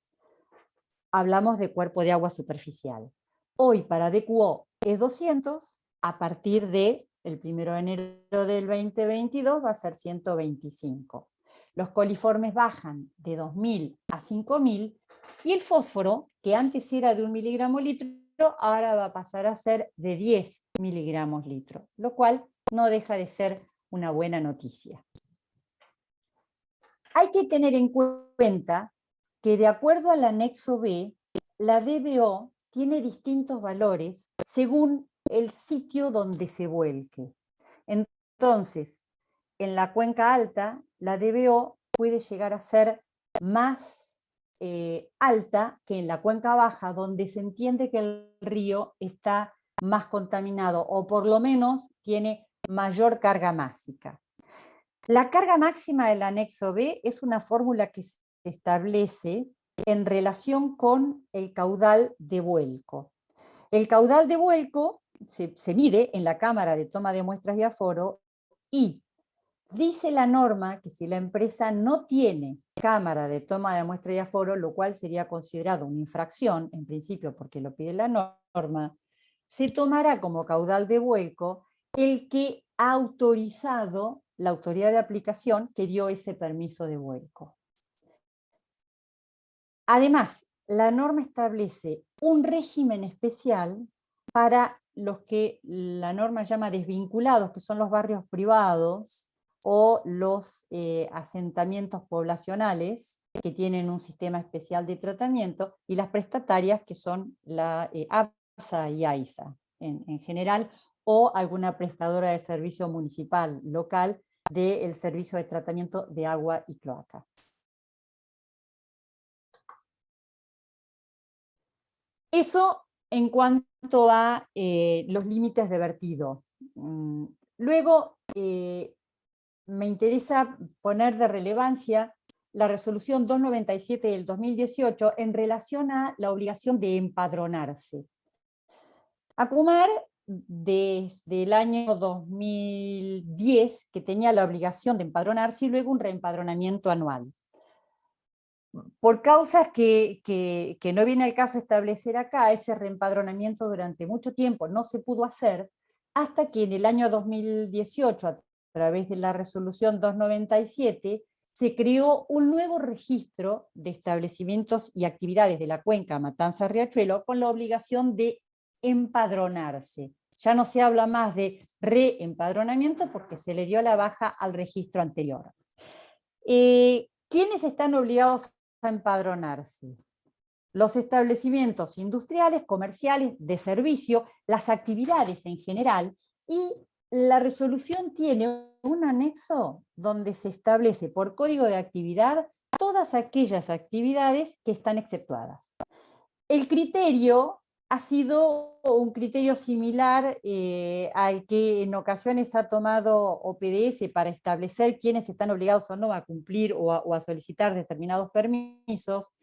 Hablamos de cuerpo de agua superficial. Hoy, para DQO, es 200. A partir del 1 de enero del 2022 va a ser 125. Los coliformes bajan de 2.000 a 5.000 y el fósforo, que antes era de 1 miligramo litro, ahora va a pasar a ser de 10 miligramos litro, lo cual no deja de ser una buena noticia. Hay que tener en cuenta que de acuerdo al anexo B, la DBO tiene distintos valores según el sitio donde se vuelque. Entonces, en la cuenca alta, la DBO puede llegar a ser más alta que en la cuenca baja, donde se entiende que el río está más contaminado, o por lo menos tiene mayor carga másica. La carga máxima del anexo B es una fórmula que se establece en relación con el caudal de vuelco. El caudal de vuelco se mide en la cámara de toma de muestras de aforo y dice la norma que si la empresa no tiene cámara de toma de muestra de aforo, lo cual sería considerado una infracción, en principio porque lo pide la norma, se tomará como caudal de vuelco el que ha autorizado la autoridad de aplicación que dio ese permiso de vuelco. Además, la norma establece un régimen especial para los que la norma llama desvinculados, que son los barrios privados o los asentamientos poblacionales que tienen un sistema especial de tratamiento, y las prestatarias, que son la APSA y AISA en general, o alguna prestadora de servicio municipal local del servicio de tratamiento de agua y cloaca. Eso en cuanto a los límites de vertido. Luego, me interesa poner de relevancia la resolución 297 del 2018 en relación a la obligación de empadronarse. ACUMAR, desde el año 2010, que tenía la obligación de empadronarse, y luego un reempadronamiento anual. Por causas que no viene al caso establecer acá, ese reempadronamiento durante mucho tiempo no se pudo hacer, hasta que en el año 2018, a través de la resolución 297, se creó un nuevo registro de establecimientos y actividades de la cuenca Matanza-Riachuelo con la obligación de empadronarse. Ya no se habla más de reempadronamiento porque se le dio la baja al registro anterior. ¿Quiénes están obligados a empadronarse? Los establecimientos industriales, comerciales, de servicio, las actividades en general, y la resolución tiene un anexo donde se establece por código de actividad todas aquellas actividades que están exceptuadas. El criterio ha sido un criterio similar al que en ocasiones ha tomado OPDS para establecer quiénes están obligados o no a cumplir o a solicitar determinados permisos,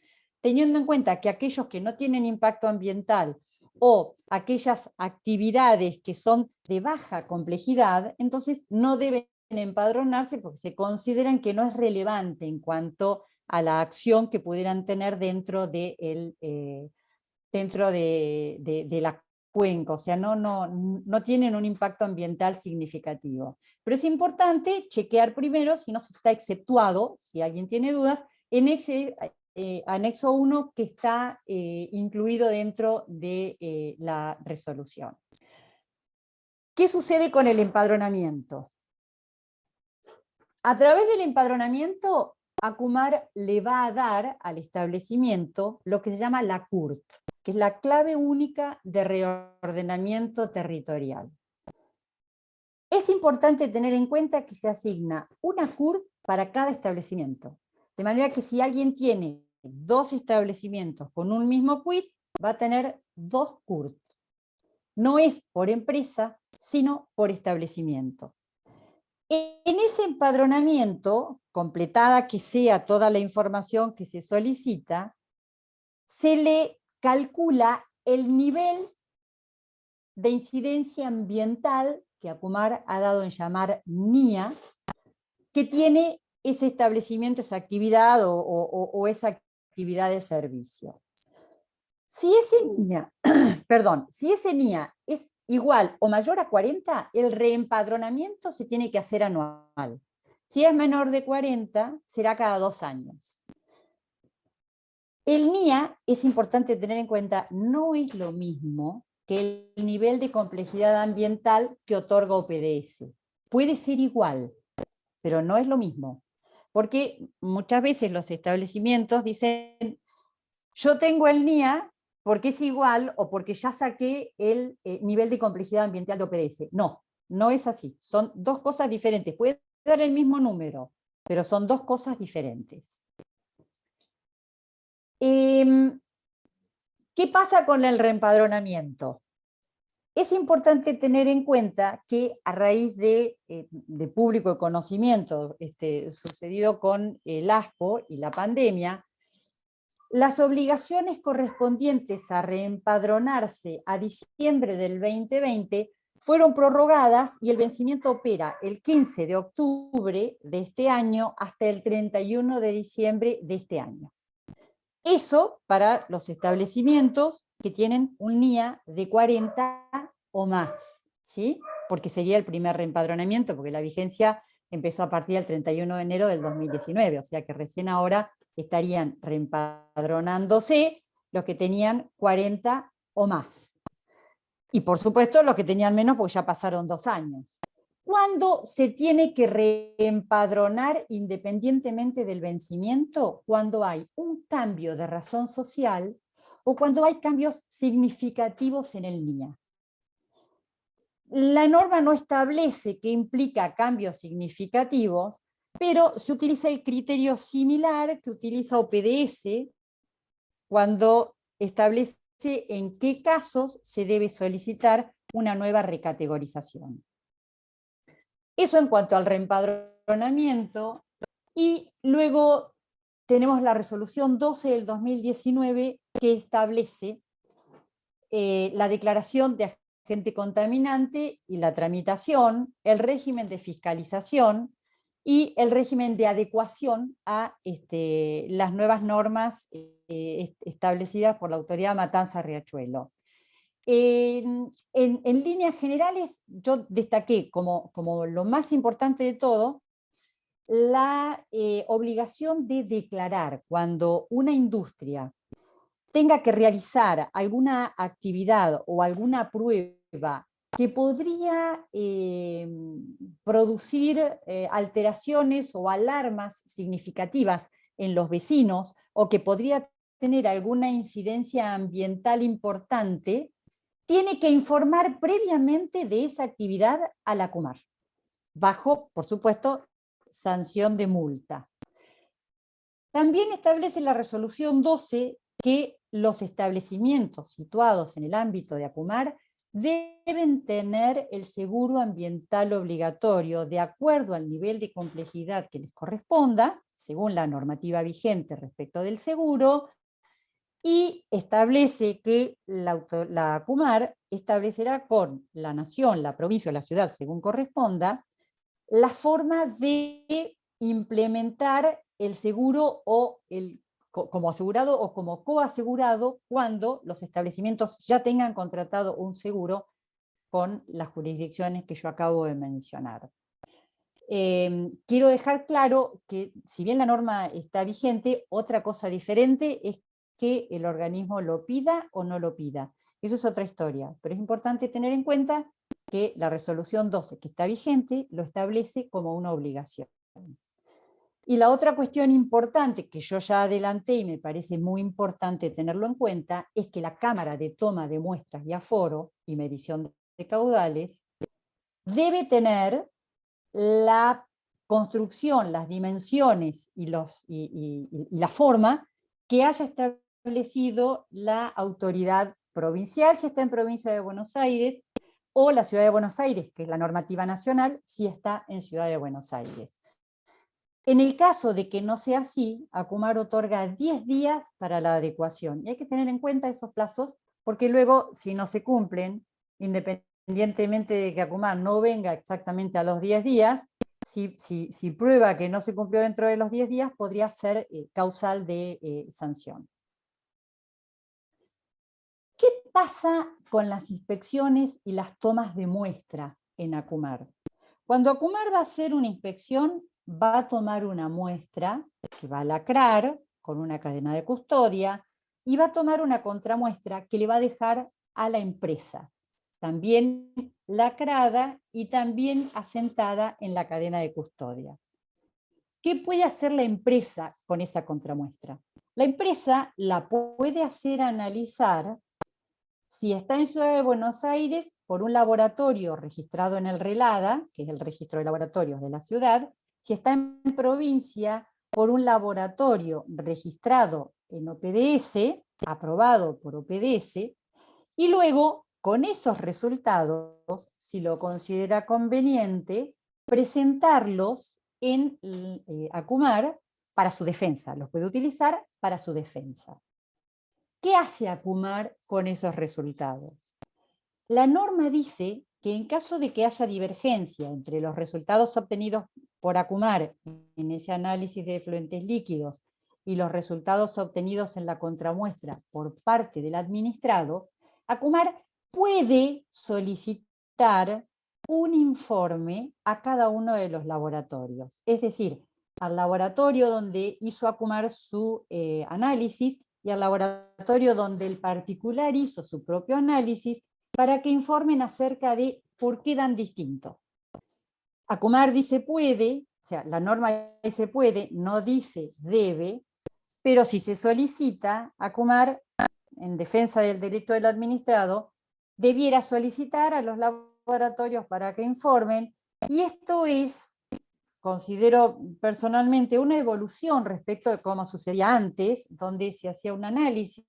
teniendo en cuenta que aquellos que no tienen impacto ambiental o aquellas actividades que son de baja complejidad, entonces no deben empadronarse porque se consideran que no es relevante en cuanto a la acción que pudieran tener dentro de la cuenca, o sea, no tienen un impacto ambiental significativo. Pero es importante chequear primero si no se está exceptuado, si alguien tiene dudas, en anexo 1 que está incluido dentro de la resolución. ¿Qué sucede con el empadronamiento? A través del empadronamiento, ACUMAR le va a dar al establecimiento lo que se llama la CURT, que es la clave única de reordenamiento territorial. Es importante tener en cuenta que se asigna una CURT para cada establecimiento, de manera que si alguien tiene 2 establecimientos con un mismo CUIT, va a tener 2 CURT. No es por empresa, sino por establecimiento. En ese empadronamiento, completada que sea toda la información que se solicita, se le calcula el nivel de incidencia ambiental que ACUMAR ha dado en llamar NIA, que tiene ese establecimiento, esa actividad o esa actividad de servicio. Si ese NIA, si ese NIA es igual o mayor a 40, el reempadronamiento se tiene que hacer anual. Si es menor de 40, será cada 2 años. El NIA, es importante tener en cuenta, no es lo mismo que el nivel de complejidad ambiental que otorga OPDS. Puede ser igual, pero no es lo mismo. Porque muchas veces los establecimientos dicen, yo tengo el NIA porque es igual o porque ya saqué el nivel de complejidad ambiental de OPDS. No, no es así. Son 2 cosas diferentes. Puede dar el mismo número, pero son 2 cosas diferentes. ¿Qué pasa con el reempadronamiento? Es importante tener en cuenta que a raíz de público conocimiento sucedido con el ASPO y la pandemia, las obligaciones correspondientes a reempadronarse a diciembre del 2020 fueron prorrogadas y el vencimiento opera el 15 de octubre de este año hasta el 31 de diciembre de este año. Eso para los establecimientos que tienen un NIA de 40 o más, ¿sí? Porque sería el primer reempadronamiento, porque la vigencia empezó a partir del 31 de enero del 2019, o sea que recién ahora estarían reempadronándose los que tenían 40 o más. Y por supuesto los que tenían menos, porque ya pasaron 2 años. ¿Cuándo se tiene que reempadronar independientemente del vencimiento? Cuando hay un cambio de razón social o cuando hay cambios significativos en el NIA. La norma no establece qué implica cambios significativos, pero se utiliza el criterio similar que utiliza OPDS cuando establece en qué casos se debe solicitar una nueva recategorización. Eso en cuanto al reempadronamiento, y luego tenemos la resolución 12 del 2019 que establece la declaración de agente contaminante y la tramitación, el régimen de fiscalización y el régimen de adecuación a las nuevas normas establecidas por la autoridad Matanza-Riachuelo. En líneas generales, yo destaqué como lo más importante de todo la obligación de declarar cuando una industria tenga que realizar alguna actividad o alguna prueba que podría producir alteraciones o alarmas significativas en los vecinos, o que podría tener alguna incidencia ambiental importante, tiene que informar previamente de esa actividad a la ACUMAR, bajo, por supuesto, sanción de multa. También establece la resolución 12 que los establecimientos situados en el ámbito de ACUMAR deben tener el seguro ambiental obligatorio de acuerdo al nivel de complejidad que les corresponda, según la normativa vigente respecto del seguro, y establece que la ACUMAR establecerá con la nación, la provincia o la ciudad, según corresponda, la forma de implementar el seguro o como asegurado o como coasegurado cuando los establecimientos ya tengan contratado un seguro con las jurisdicciones que yo acabo de mencionar. Quiero dejar claro que si bien la norma está vigente, otra cosa diferente es que el organismo lo pida o no lo pida. Eso es otra historia, pero es importante tener en cuenta que la resolución 12 que está vigente lo establece como una obligación. Y la otra cuestión importante que yo ya adelanté y me parece muy importante tenerlo en cuenta es que la Cámara de Toma de Muestras y Aforo y Medición de Caudales debe tener la construcción, las dimensiones y la forma que haya establecido la autoridad provincial, si está en Provincia de Buenos Aires, o la Ciudad de Buenos Aires, que es la normativa nacional, si está en Ciudad de Buenos Aires. En el caso de que no sea así, ACUMAR otorga 10 días para la adecuación. Y hay que tener en cuenta esos plazos, porque luego, si no se cumplen, independientemente de que ACUMAR no venga exactamente a los 10 días, si prueba que no se cumplió dentro de los 10 días, podría ser causal de sanción. ¿Qué pasa con las inspecciones y las tomas de muestra en ACUMAR? Cuando ACUMAR va a hacer una inspección, va a tomar una muestra que va a lacrar con una cadena de custodia y va a tomar una contramuestra que le va a dejar a la empresa, también lacrada y también asentada en la cadena de custodia. ¿Qué puede hacer la empresa con esa contramuestra? La empresa la puede hacer analizar si está en Ciudad de Buenos Aires por un laboratorio registrado en el RELADA, que es el registro de laboratorios de la ciudad, si está en provincia por un laboratorio registrado en OPDS, aprobado por OPDS, y luego, con esos resultados, si lo considera conveniente, presentarlos en ACUMAR para su defensa, los puede utilizar para su defensa. ¿Qué hace ACUMAR con esos resultados? La norma dice que en caso de que haya divergencia entre los resultados obtenidos por ACUMAR en ese análisis de efluentes líquidos y los resultados obtenidos en la contramuestra por parte del administrado, ACUMAR puede solicitar un informe a cada uno de los laboratorios. Es decir, al laboratorio donde hizo ACUMAR su análisis y al laboratorio donde el particular hizo su propio análisis, para que informen acerca de por qué dan distinto. ACUMAR dice puede, o sea, la norma dice puede, no dice debe, pero si se solicita, ACUMAR, en defensa del derecho del administrado, debiera solicitar a los laboratorios para que informen, y esto es, considero personalmente, una evolución respecto de cómo sucedía antes, donde se hacía un análisis,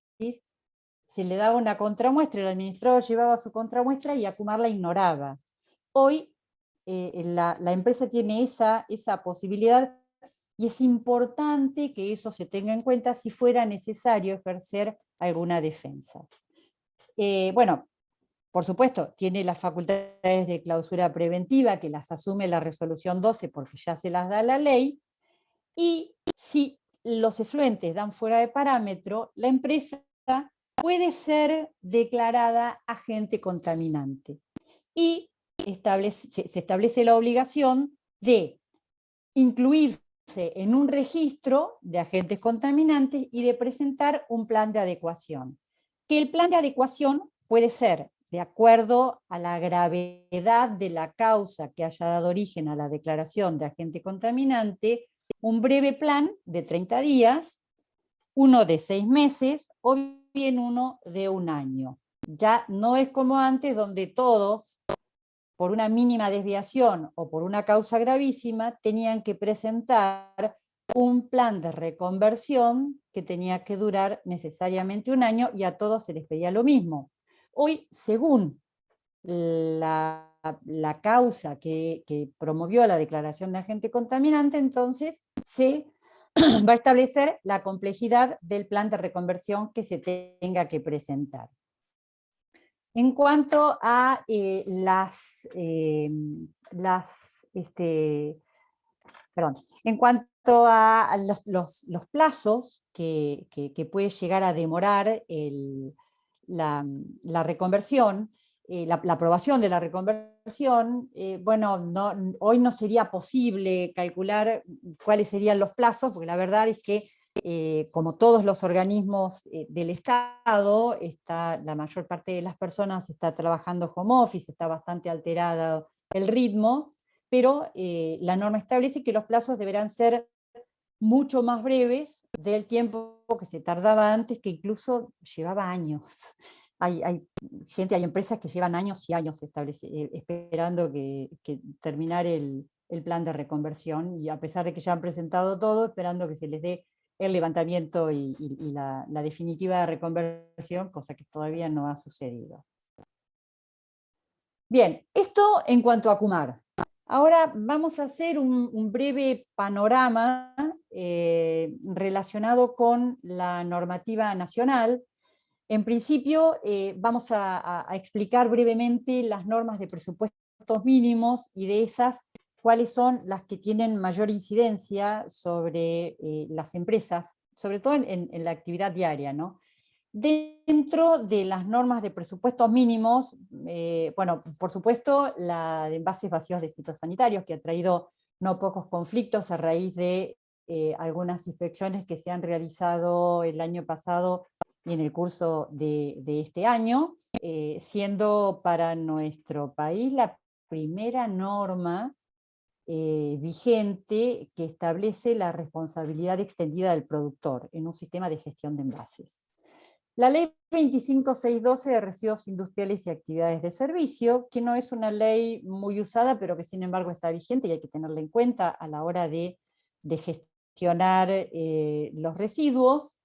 se le daba una contramuestra, el administrador llevaba su contramuestra y ACUMAR la ignoraba. Hoy la empresa tiene esa posibilidad, y es importante que eso se tenga en cuenta si fuera necesario ejercer alguna defensa. Bueno, por supuesto, tiene las facultades de clausura preventiva, que las asume la resolución 12 porque ya se las da la ley, y si los efluentes dan fuera de parámetro, la empresa puede ser declarada agente contaminante. Y se establece la obligación de incluirse en un registro de agentes contaminantes y de presentar un plan de adecuación. Que el plan de adecuación puede ser, de acuerdo a la gravedad de la causa que haya dado origen a la declaración de agente contaminante, un breve plan de 30 días, uno de 6 meses o bien uno de 1 año. Ya no es como antes, donde todos, por una mínima desviación o por una causa gravísima, tenían que presentar un plan de reconversión que tenía que durar necesariamente 1 año, y a todos se les pedía lo mismo. Hoy, según la causa que promovió la declaración de agente contaminante, entonces se va a establecer la complejidad del plan de reconversión que se tenga que presentar. En cuanto a en cuanto a los plazos que puede llegar a demorar la reconversión, la aprobación de la reconversión, bueno, hoy no sería posible calcular cuáles serían los plazos, porque la verdad es que como todos los organismos del Estado, la mayor parte de las personas está trabajando home office, está bastante alterado el ritmo, pero la norma establece que los plazos deberán ser mucho más breves del tiempo que se tardaba antes, que incluso llevaba años. Hay empresas que llevan años y años esperando que terminar el plan de reconversión, y a pesar de que ya han presentado todo, esperando que se les dé el levantamiento y la definitiva reconversión, cosa que todavía no ha sucedido. Bien, esto en cuanto a ACUMAR. Ahora vamos a hacer un breve panorama relacionado con la normativa nacional. En principio, vamos a explicar brevemente las normas de presupuestos mínimos, y de esas, cuáles son las que tienen mayor incidencia sobre las empresas, sobre todo en la actividad diaria, ¿no? Dentro de las normas de presupuestos mínimos, bueno, por supuesto, la de envases vacíos de fitosanitarios, que ha traído no pocos conflictos a raíz de algunas inspecciones que se han realizado el año pasado y en el curso de este año, siendo para nuestro país la primera norma vigente que establece la responsabilidad extendida del productor en un sistema de gestión de envases. La ley 25612 de residuos industriales y actividades de servicio, que no es una ley muy usada, pero que sin embargo está vigente y hay que tenerla en cuenta a la hora de gestionar los residuos.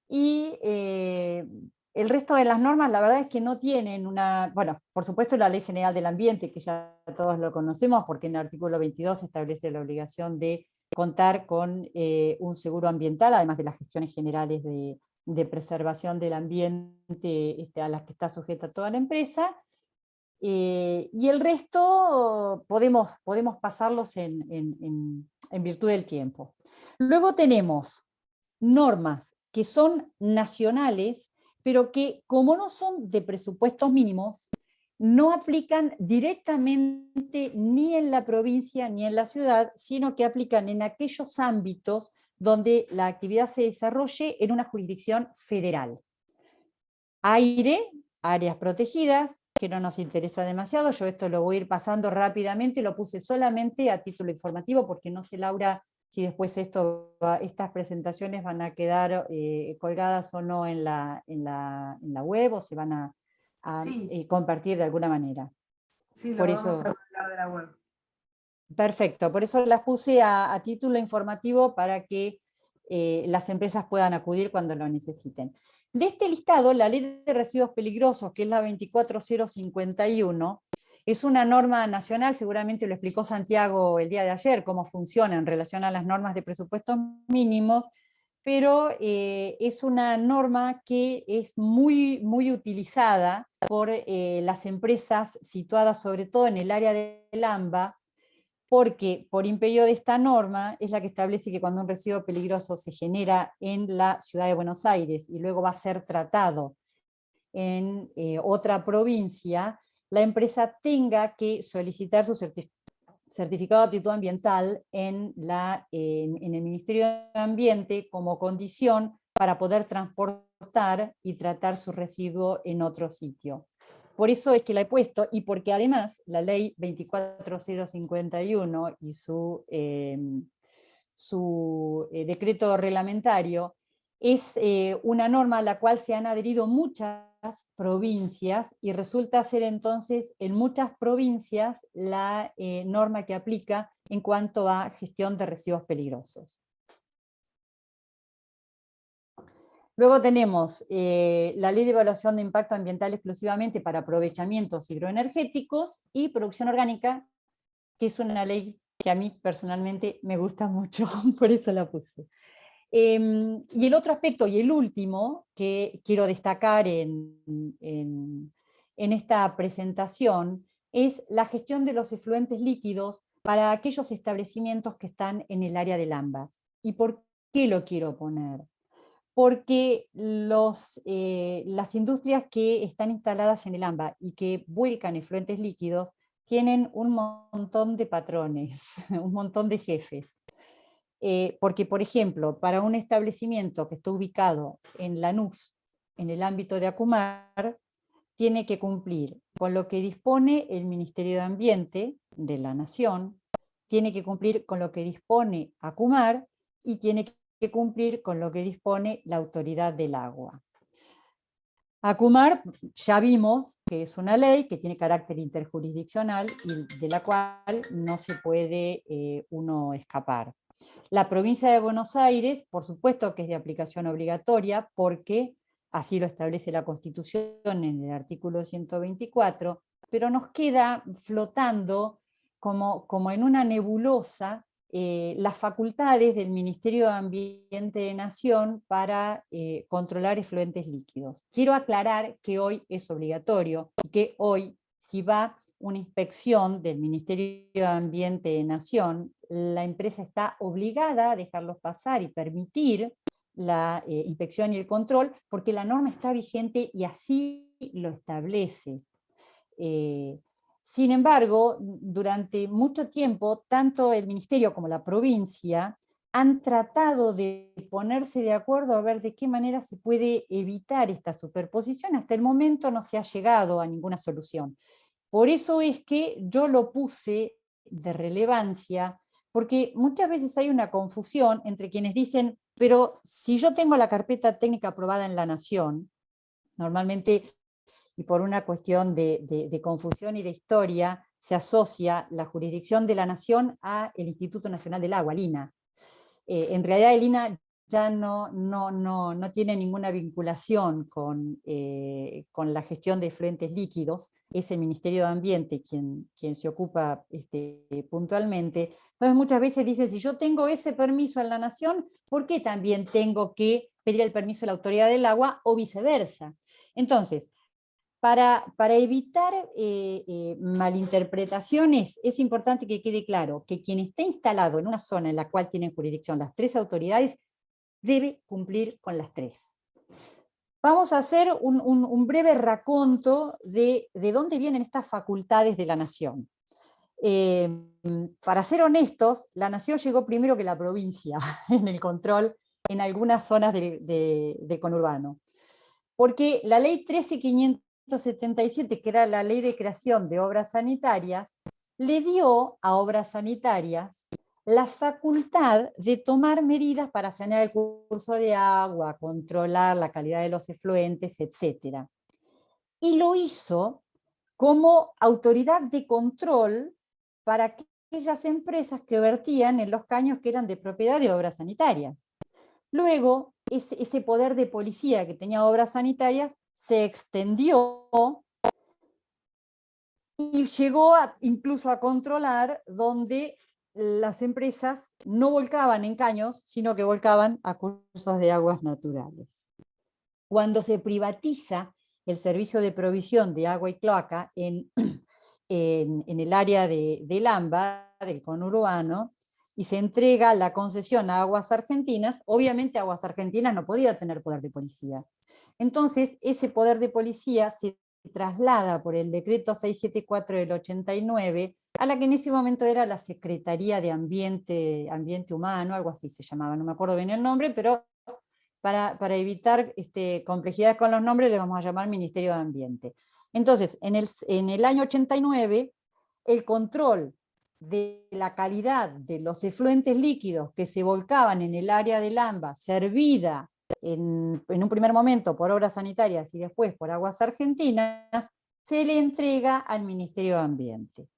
Y el resto de las normas, la verdad es que no tienen una... Bueno, por supuesto la Ley General del Ambiente, que ya todos lo conocemos, porque en el artículo 22 establece la obligación de contar con un seguro ambiental, además de las gestiones generales de preservación del ambiente a las que está sujeta toda la empresa. Y el resto podemos pasarlos en virtud del tiempo. Luego tenemos normas que son nacionales, pero que, como no son de presupuestos mínimos, no aplican directamente ni en la provincia ni en la ciudad, sino que aplican en aquellos ámbitos donde la actividad se desarrolle en una jurisdicción federal. Aire, áreas protegidas, que no nos interesa demasiado. Yo esto lo voy a ir pasando rápidamente, lo puse solamente a título informativo, porque no sé, Laura, si después estas presentaciones van a quedar colgadas o no en la web, o se van a Sí, compartir de alguna manera. sí, lo Por vamos eso, a colgar de la web. perfecto, por eso las puse a título informativo para que las empresas puedan acudir cuando lo necesiten. De este listado, la Ley de Residuos Peligrosos, que es la 24051, es una norma nacional, seguramente lo explicó Santiago el día de ayer, cómo funciona en relación a las normas de presupuestos mínimos, pero es una norma que es muy, muy utilizada por las empresas situadas sobre todo en el área del AMBA, porque por imperio de esta norma es la que establece que cuando un residuo peligroso se genera en la ciudad de Buenos Aires y luego va a ser tratado en otra provincia, la empresa tenga que solicitar su certificado de aptitud ambiental en el Ministerio de Ambiente como condición para poder transportar y tratar su residuo en otro sitio. Por eso es que la he puesto, y porque además la ley 24051 y su decreto reglamentario es una norma a la cual se han adherido muchas provincias, y resulta ser entonces en muchas provincias la norma que aplica en cuanto a gestión de residuos peligrosos. Luego tenemos la Ley de Evaluación de Impacto Ambiental exclusivamente para aprovechamientos hidroenergéticos y producción orgánica, que es una ley que a mí personalmente me gusta mucho, por eso la puse. Y el otro aspecto, y el último, que quiero destacar en esta presentación, es la gestión de los efluentes líquidos para aquellos establecimientos que están en el área del AMBA. ¿Y por qué lo quiero poner? Porque las industrias que están instaladas en el AMBA y que vuelcan efluentes líquidos tienen un montón de patrones, un montón de jefes. Porque, por ejemplo, para un establecimiento que está ubicado en Lanús, en el ámbito de Acumar, tiene que cumplir con lo que dispone el Ministerio de Ambiente de la Nación, tiene que cumplir con lo que dispone Acumar y tiene que cumplir con lo que dispone la Autoridad del Agua. Acumar, ya vimos que es una ley que tiene carácter interjurisdiccional y de la cual no se puede uno escapar. La provincia de Buenos Aires, por supuesto que es de aplicación obligatoria, porque así lo establece la Constitución en el artículo 124, pero nos queda flotando como en una nebulosa las facultades del Ministerio de Ambiente de Nación para controlar efluentes líquidos. Quiero aclarar que hoy es obligatorio y que hoy, si va una inspección del Ministerio de Ambiente de Nación, la empresa está obligada a dejarlos pasar y permitir la inspección y el control, porque la norma está vigente y así lo establece. Sin embargo, durante mucho tiempo, tanto el Ministerio como la provincia han tratado de ponerse de acuerdo a ver de qué manera se puede evitar esta superposición. Hasta el momento no se ha llegado a ninguna solución. Por eso es que yo lo puse de relevancia, porque muchas veces hay una confusión entre quienes dicen, pero si yo tengo la carpeta técnica aprobada en la Nación, normalmente, y por una cuestión de confusión y de historia, se asocia la jurisdicción de la Nación al Instituto Nacional del Agua, el INA. En realidad el INA ya no tiene ninguna vinculación con la gestión de efluentes líquidos, es el Ministerio de Ambiente quien se ocupa puntualmente. Entonces muchas veces dicen, si yo tengo ese permiso en la Nación, ¿por qué también tengo que pedir el permiso a la Autoridad del Agua o viceversa? Entonces, para evitar malinterpretaciones, es importante que quede claro que quien está instalado en una zona en la cual tienen jurisdicción las tres autoridades debe cumplir con las tres. Vamos a hacer un breve raconto de dónde vienen estas facultades de la Nación. Para ser honestos, la Nación llegó primero que la provincia en el control en algunas zonas del conurbano. Porque la ley 13.500 1977, que era la Ley de Creación de Obras Sanitarias, le dio a Obras Sanitarias la facultad de tomar medidas para sanear el curso de agua, controlar la calidad de los efluentes, etc. Y lo hizo como autoridad de control para aquellas empresas que vertían en los caños que eran de propiedad de Obras Sanitarias. Luego, ese poder de policía que tenía Obras Sanitarias se extendió y llegó incluso a controlar donde las empresas no volcaban en caños, sino que volcaban a cursos de aguas naturales. Cuando se privatiza el servicio de provisión de agua y cloaca en el área del AMBA, del conurbano, y se entrega la concesión a Aguas Argentinas, obviamente Aguas Argentinas no podía tener poder de policía. Entonces, ese poder de policía se traslada por el decreto 674 del 89 a la que en ese momento era la Secretaría de Ambiente Humano, algo así se llamaba, no me acuerdo bien el nombre, pero para evitar complejidades con los nombres le vamos a llamar Ministerio de Ambiente. Entonces, en el año 89, el control de la calidad de los efluentes líquidos que se volcaban en el área del AMBA, servida en un primer momento por Obras Sanitarias y después por Aguas Argentinas, se le entrega al Ministerio de Ambiente.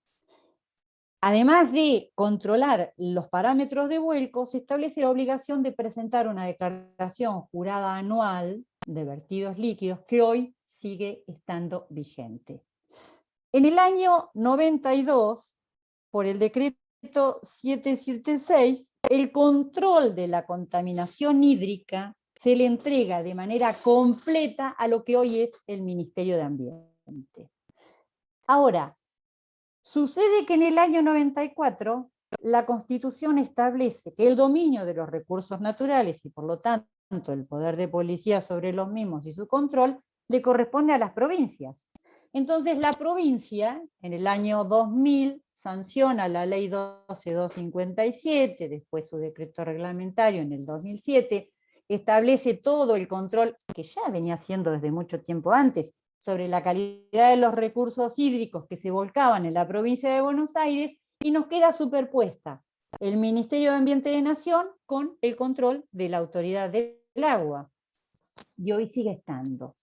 Además de controlar los parámetros de vuelco, se establece la obligación de presentar una declaración jurada anual de vertidos líquidos que hoy sigue estando vigente. En el año 92, por el decreto 776, el control de la contaminación hídrica se le entrega de manera completa a lo que hoy es el Ministerio de Ambiente. Ahora, sucede que en el año 94 la Constitución establece que el dominio de los recursos naturales y por lo tanto el poder de policía sobre los mismos y su control le corresponde a las provincias. Entonces la provincia en el año 2000 sanciona la ley 12257, después su decreto reglamentario en el 2007, establece todo el control que ya venía haciendo desde mucho tiempo antes, sobre la calidad de los recursos hídricos que se volcaban en la provincia de Buenos Aires, y nos queda superpuesta el Ministerio de Ambiente de Nación con el control de la Autoridad del Agua. Y hoy sigue estando.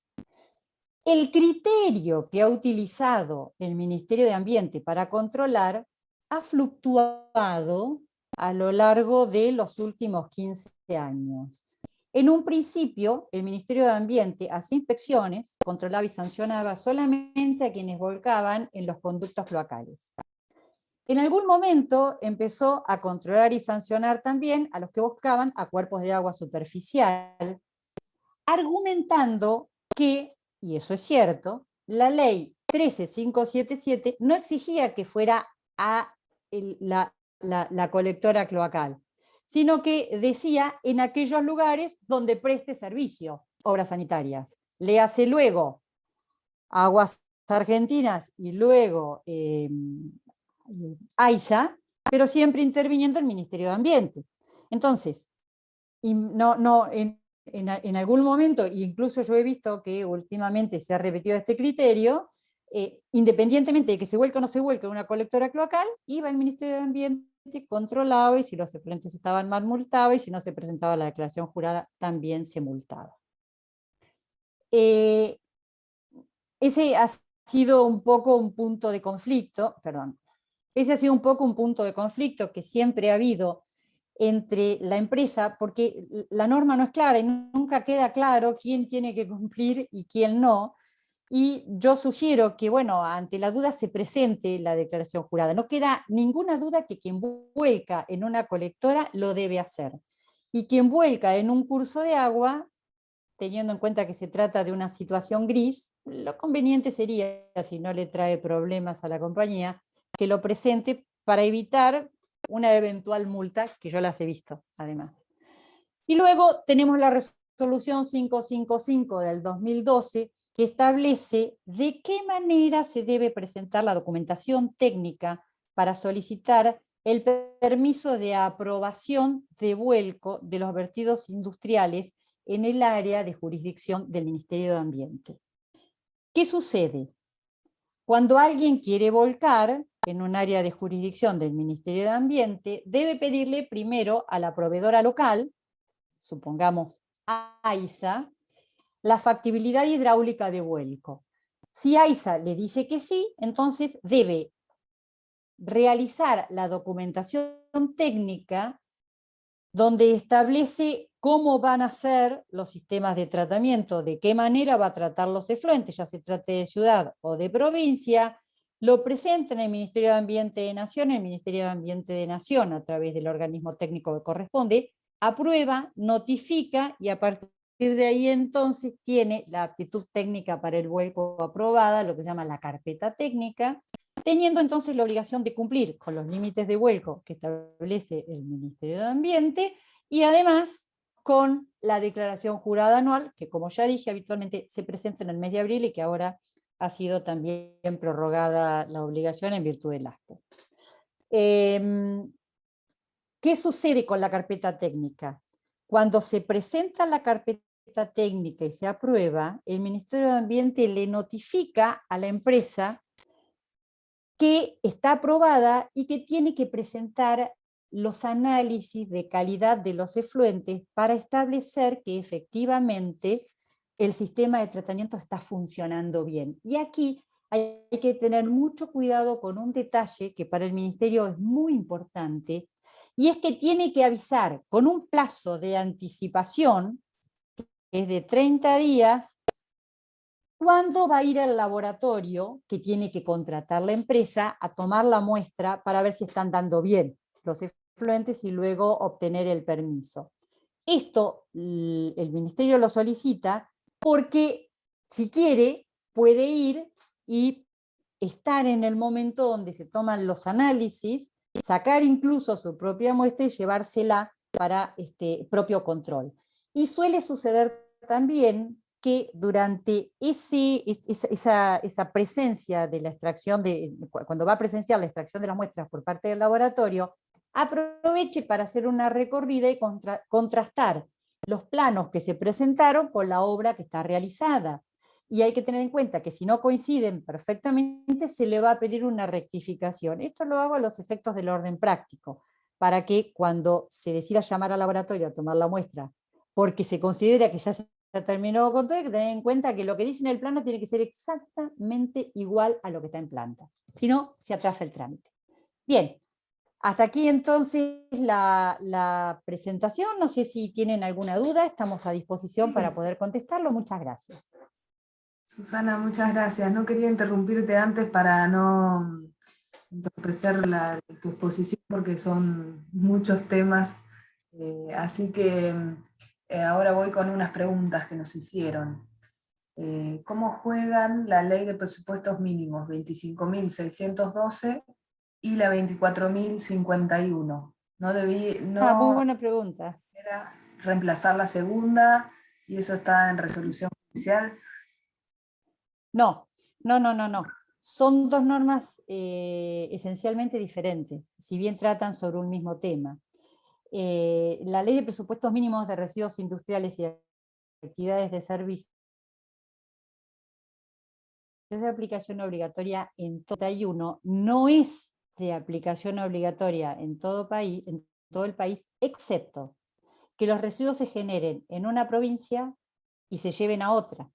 El criterio que ha utilizado el Ministerio de Ambiente para controlar ha fluctuado a lo largo de los últimos 15 años. En un principio, el Ministerio de Ambiente hacía inspecciones, controlaba y sancionaba solamente a quienes volcaban en los conductos cloacales. En algún momento empezó a controlar y sancionar también a los que volcaban a cuerpos de agua superficial, argumentando que, y eso es cierto, la ley 13577 no exigía que fuera a la colectora cloacal, sino que decía en aquellos lugares donde preste servicio, obras sanitarias. Le hace luego Aguas Argentinas y luego AISA, pero siempre interviniendo el Ministerio de Ambiente. Entonces, en algún momento, incluso yo he visto que últimamente se ha repetido este criterio, independientemente de que se vuelque o no se vuelque una colectora cloacal, iba el Ministerio de Ambiente, controlaba, y si los efluentes estaban mal multaba, y si no se presentaba la declaración jurada también se multaba. Ese ha sido un poco un punto de conflicto, ese ha sido un poco un punto de conflicto que siempre ha habido entre la empresa, porque la norma no es clara y nunca queda claro quién tiene que cumplir y quién no. Y yo sugiero que, bueno, ante la duda se presente la declaración jurada. No queda ninguna duda que quien vuelca en una colectora lo debe hacer. Y quien vuelca en un curso de agua, teniendo en cuenta que se trata de una situación gris, lo conveniente sería, si no le trae problemas a la compañía, que lo presente para evitar una eventual multa, que yo las he visto, además. Y luego tenemos la resolución 555 del 2012, que establece de qué manera se debe presentar la documentación técnica para solicitar el permiso de aprobación de vuelco de los vertidos industriales en el área de jurisdicción del Ministerio de Ambiente. ¿Qué sucede? Cuando alguien quiere volcar en un área de jurisdicción del Ministerio de Ambiente, debe pedirle primero a la proveedora local, supongamos AISA, la factibilidad hidráulica de vuelco. Si AISA le dice que sí, entonces debe realizar la documentación técnica donde establece cómo van a ser los sistemas de tratamiento, de qué manera va a tratar los efluentes, ya se trate de ciudad o de provincia, lo presenta en el Ministerio de Ambiente de Nación, el Ministerio de Ambiente de Nación, a través del organismo técnico que corresponde, aprueba, notifica, y a partir de ahí entonces tiene la aptitud técnica para el vuelco aprobada, lo que se llama la carpeta técnica, teniendo entonces la obligación de cumplir con los límites de vuelco que establece el Ministerio de Ambiente, y además con la declaración jurada anual, que como ya dije, habitualmente se presenta en el mes de abril y que ahora ha sido también prorrogada la obligación en virtud del ASPO. ¿Qué sucede con la carpeta técnica? Cuando se presenta la carpeta técnica y se aprueba, el Ministerio de Ambiente le notifica a la empresa que está aprobada y que tiene que presentar los análisis de calidad de los efluentes para establecer que efectivamente el sistema de tratamiento está funcionando bien. Y aquí hay que tener mucho cuidado con un detalle que para el Ministerio es muy importante, y es que tiene que avisar con un plazo de anticipación, que es de 30 días, cuándo va a ir al laboratorio que tiene que contratar la empresa a tomar la muestra para ver si están dando bien los efluentes y luego obtener el permiso. Esto el Ministerio lo solicita porque si quiere puede ir y estar en el momento donde se toman los análisis, sacar incluso su propia muestra y llevársela para propio control. Y suele suceder también que durante esa presencia de la extracción, cuando va a presenciar la extracción de las muestras por parte del laboratorio, aproveche para hacer una recorrida y contrastar los planos que se presentaron con la obra que está realizada. Y hay que tener en cuenta que si no coinciden perfectamente, se le va a pedir una rectificación. Esto lo hago a los efectos del orden práctico, para que cuando se decida llamar al laboratorio a tomar la muestra, porque se considera que ya se terminó con todo, hay que tener en cuenta que lo que dice en el plano tiene que ser exactamente igual a lo que está en planta. Si no, se atrasa el trámite. Bien, hasta aquí entonces la presentación. No sé si tienen alguna duda, estamos a disposición para poder contestarlo. Muchas gracias. Susana, muchas gracias. No quería interrumpirte antes para no entorpecer tu exposición porque son muchos temas. Así que ahora voy con unas preguntas que nos hicieron. ¿Cómo juegan la ley de presupuestos mínimos 25.612 y la 24.051? Muy buena pregunta. Era reemplazar la segunda y eso está en resolución judicial. No. Son dos normas esencialmente diferentes, si bien tratan sobre un mismo tema. La ley de presupuestos mínimos de residuos industriales y actividades de servicio es de aplicación obligatoria en todo el país, no es de aplicación obligatoria en todo el país, excepto que los residuos se generen en una provincia y se lleven a otra.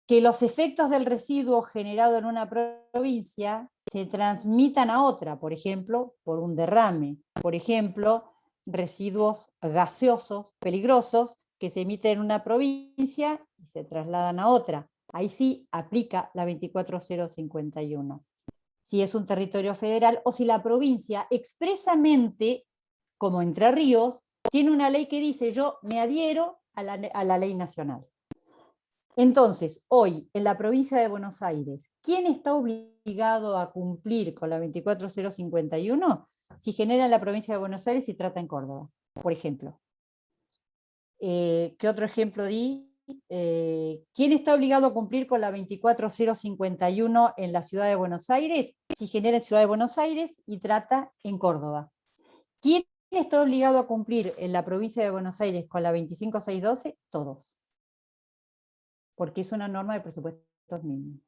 Que los efectos del residuo generado en una provincia se transmitan a otra, por ejemplo, por un derrame. Por ejemplo, residuos gaseosos peligrosos que se emiten en una provincia y se trasladan a otra. Ahí sí aplica la 24051. Si es un territorio federal o si la provincia expresamente, como Entre Ríos, tiene una ley que dice yo me adhiero a la ley nacional. Entonces, hoy, en la provincia de Buenos Aires, ¿quién está obligado a cumplir con la 24051? Si genera en la provincia de Buenos Aires y trata en Córdoba, por ejemplo. ¿Qué otro ejemplo di? ¿Quién está obligado a cumplir con la 24051 en la ciudad de Buenos Aires? Si genera en Ciudad de Buenos Aires y trata en Córdoba. ¿Quién está obligado a cumplir en la provincia de Buenos Aires con la 25612? Todos. Porque es una norma de presupuesto mínimos.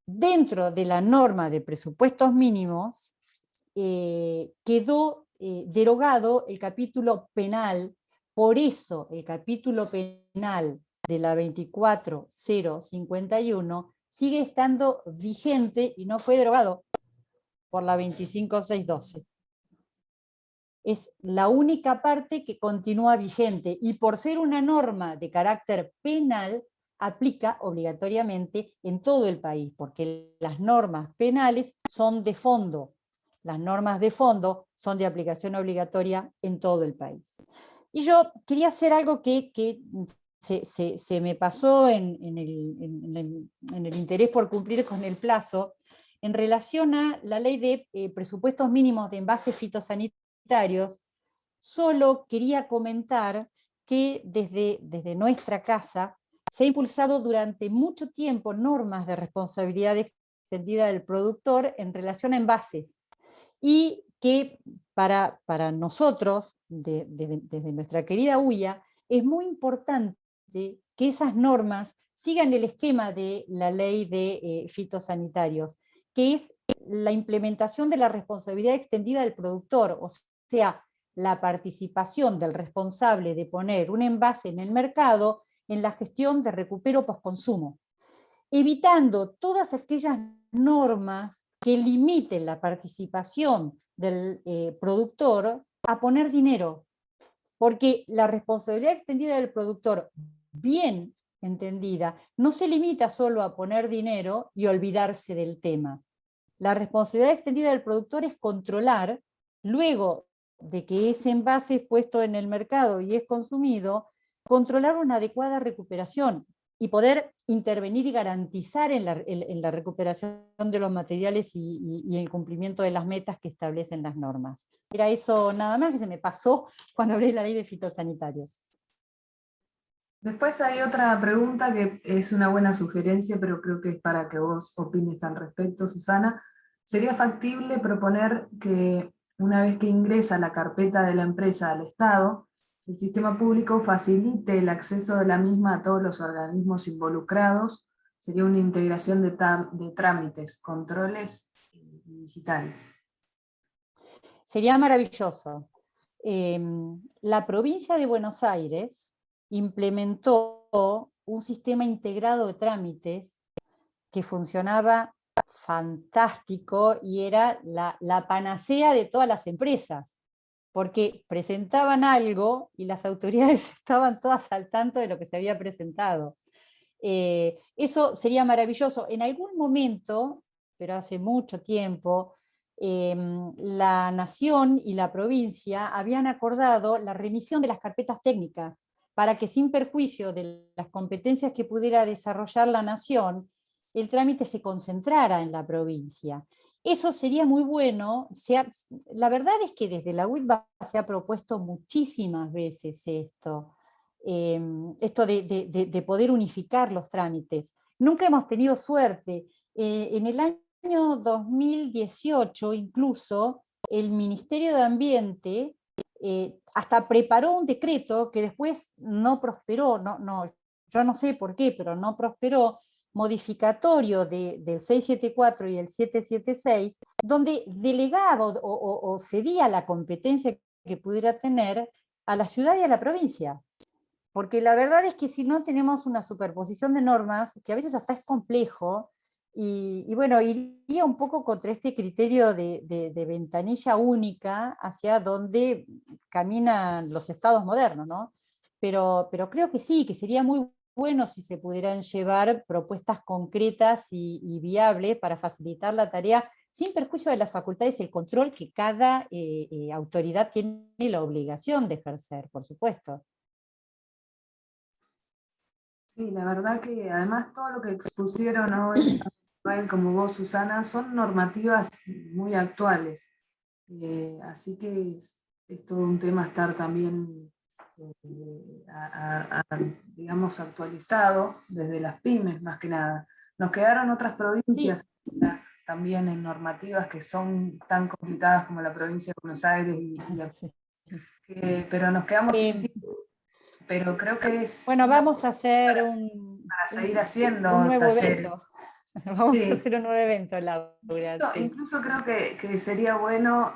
Dentro de la norma de presupuestos mínimos quedó derogado el capítulo penal, por eso el capítulo penal de la 24051 sigue estando vigente y no fue derogado por la 25612. Es la única parte que continúa vigente y por ser una norma de carácter penal aplica obligatoriamente en todo el país, porque las normas penales son de fondo. Las normas de fondo son de aplicación obligatoria en todo el país. Y yo quería hacer algo que se me pasó en el interés por cumplir con el plazo, en relación a la ley de presupuestos mínimos de envases fitosanitarios. Solo quería comentar que desde nuestra casa se ha impulsado durante mucho tiempo normas de responsabilidad extendida del productor en relación a envases, y que para nosotros, desde nuestra querida UIA, es muy importante que esas normas sigan el esquema de la ley de fitosanitarios, que es la implementación de la responsabilidad extendida del productor, o sea, la participación del responsable de poner un envase en el mercado en la gestión de recupero postconsumo, evitando todas aquellas normas que limiten la participación del productor a poner dinero, porque la responsabilidad extendida del productor, bien entendida, no se limita solo a poner dinero y olvidarse del tema. La responsabilidad extendida del productor es controlar, luego de que ese envase es puesto en el mercado y es consumido, controlar una adecuada recuperación y poder intervenir y garantizar en la recuperación de los materiales y el cumplimiento de las metas que establecen las normas. Era eso nada más que se me pasó cuando hablé de la ley de fitosanitarios. Después hay otra pregunta que es una buena sugerencia, pero creo que es para que vos opines al respecto, Susana. ¿Sería factible proponer que una vez que ingresa la carpeta de la empresa al Estado, el sistema público facilite el acceso de la misma a todos los organismos involucrados? Sería una integración de trámites, controles digitales. Sería maravilloso. La provincia de Buenos Aires implementó un sistema integrado de trámites que funcionaba fantástico y era la panacea de todas las empresas, porque presentaban algo y las autoridades estaban todas al tanto de lo que se había presentado. Eso sería maravilloso. En algún momento, pero hace mucho tiempo, la Nación y la provincia habían acordado la remisión de las carpetas técnicas para que, sin perjuicio de las competencias que pudiera desarrollar la Nación, el trámite se concentrara en la provincia. Eso sería muy bueno. La verdad es que desde la UITBA se ha propuesto muchísimas veces esto de poder unificar los trámites. Nunca hemos tenido suerte. En el año 2018 incluso el Ministerio de Ambiente hasta preparó un decreto que después no prosperó, yo no sé por qué, pero no prosperó, modificatorio del 674 y el 776, donde delegaba o cedía la competencia que pudiera tener a la ciudad y a la provincia. Porque la verdad es que si no tenemos una superposición de normas, que a veces hasta es complejo, y bueno, iría un poco contra este criterio de ventanilla única hacia donde caminan los estados modernos, ¿no? Pero creo que sí, que sería muy bueno si se pudieran llevar propuestas concretas y viables para facilitar la tarea, sin perjuicio de las facultades y el control que cada autoridad tiene la obligación de ejercer, por supuesto. Sí, la verdad que además todo lo que expusieron hoy, como vos, Susana, son normativas muy actuales. Así que es todo un tema estar también, digamos, actualizado desde las pymes más que nada. Nos quedaron otras provincias también en normativas que son tan complicadas como la provincia de Buenos Aires, Sí. pero nos quedamos sin tiempo. pero creo que es Bueno, vamos a hacer para seguir haciendo un nuevo talleres. evento. Vamos Sí. a hacer un nuevo evento, Laura. Sí. Incluso creo que sería bueno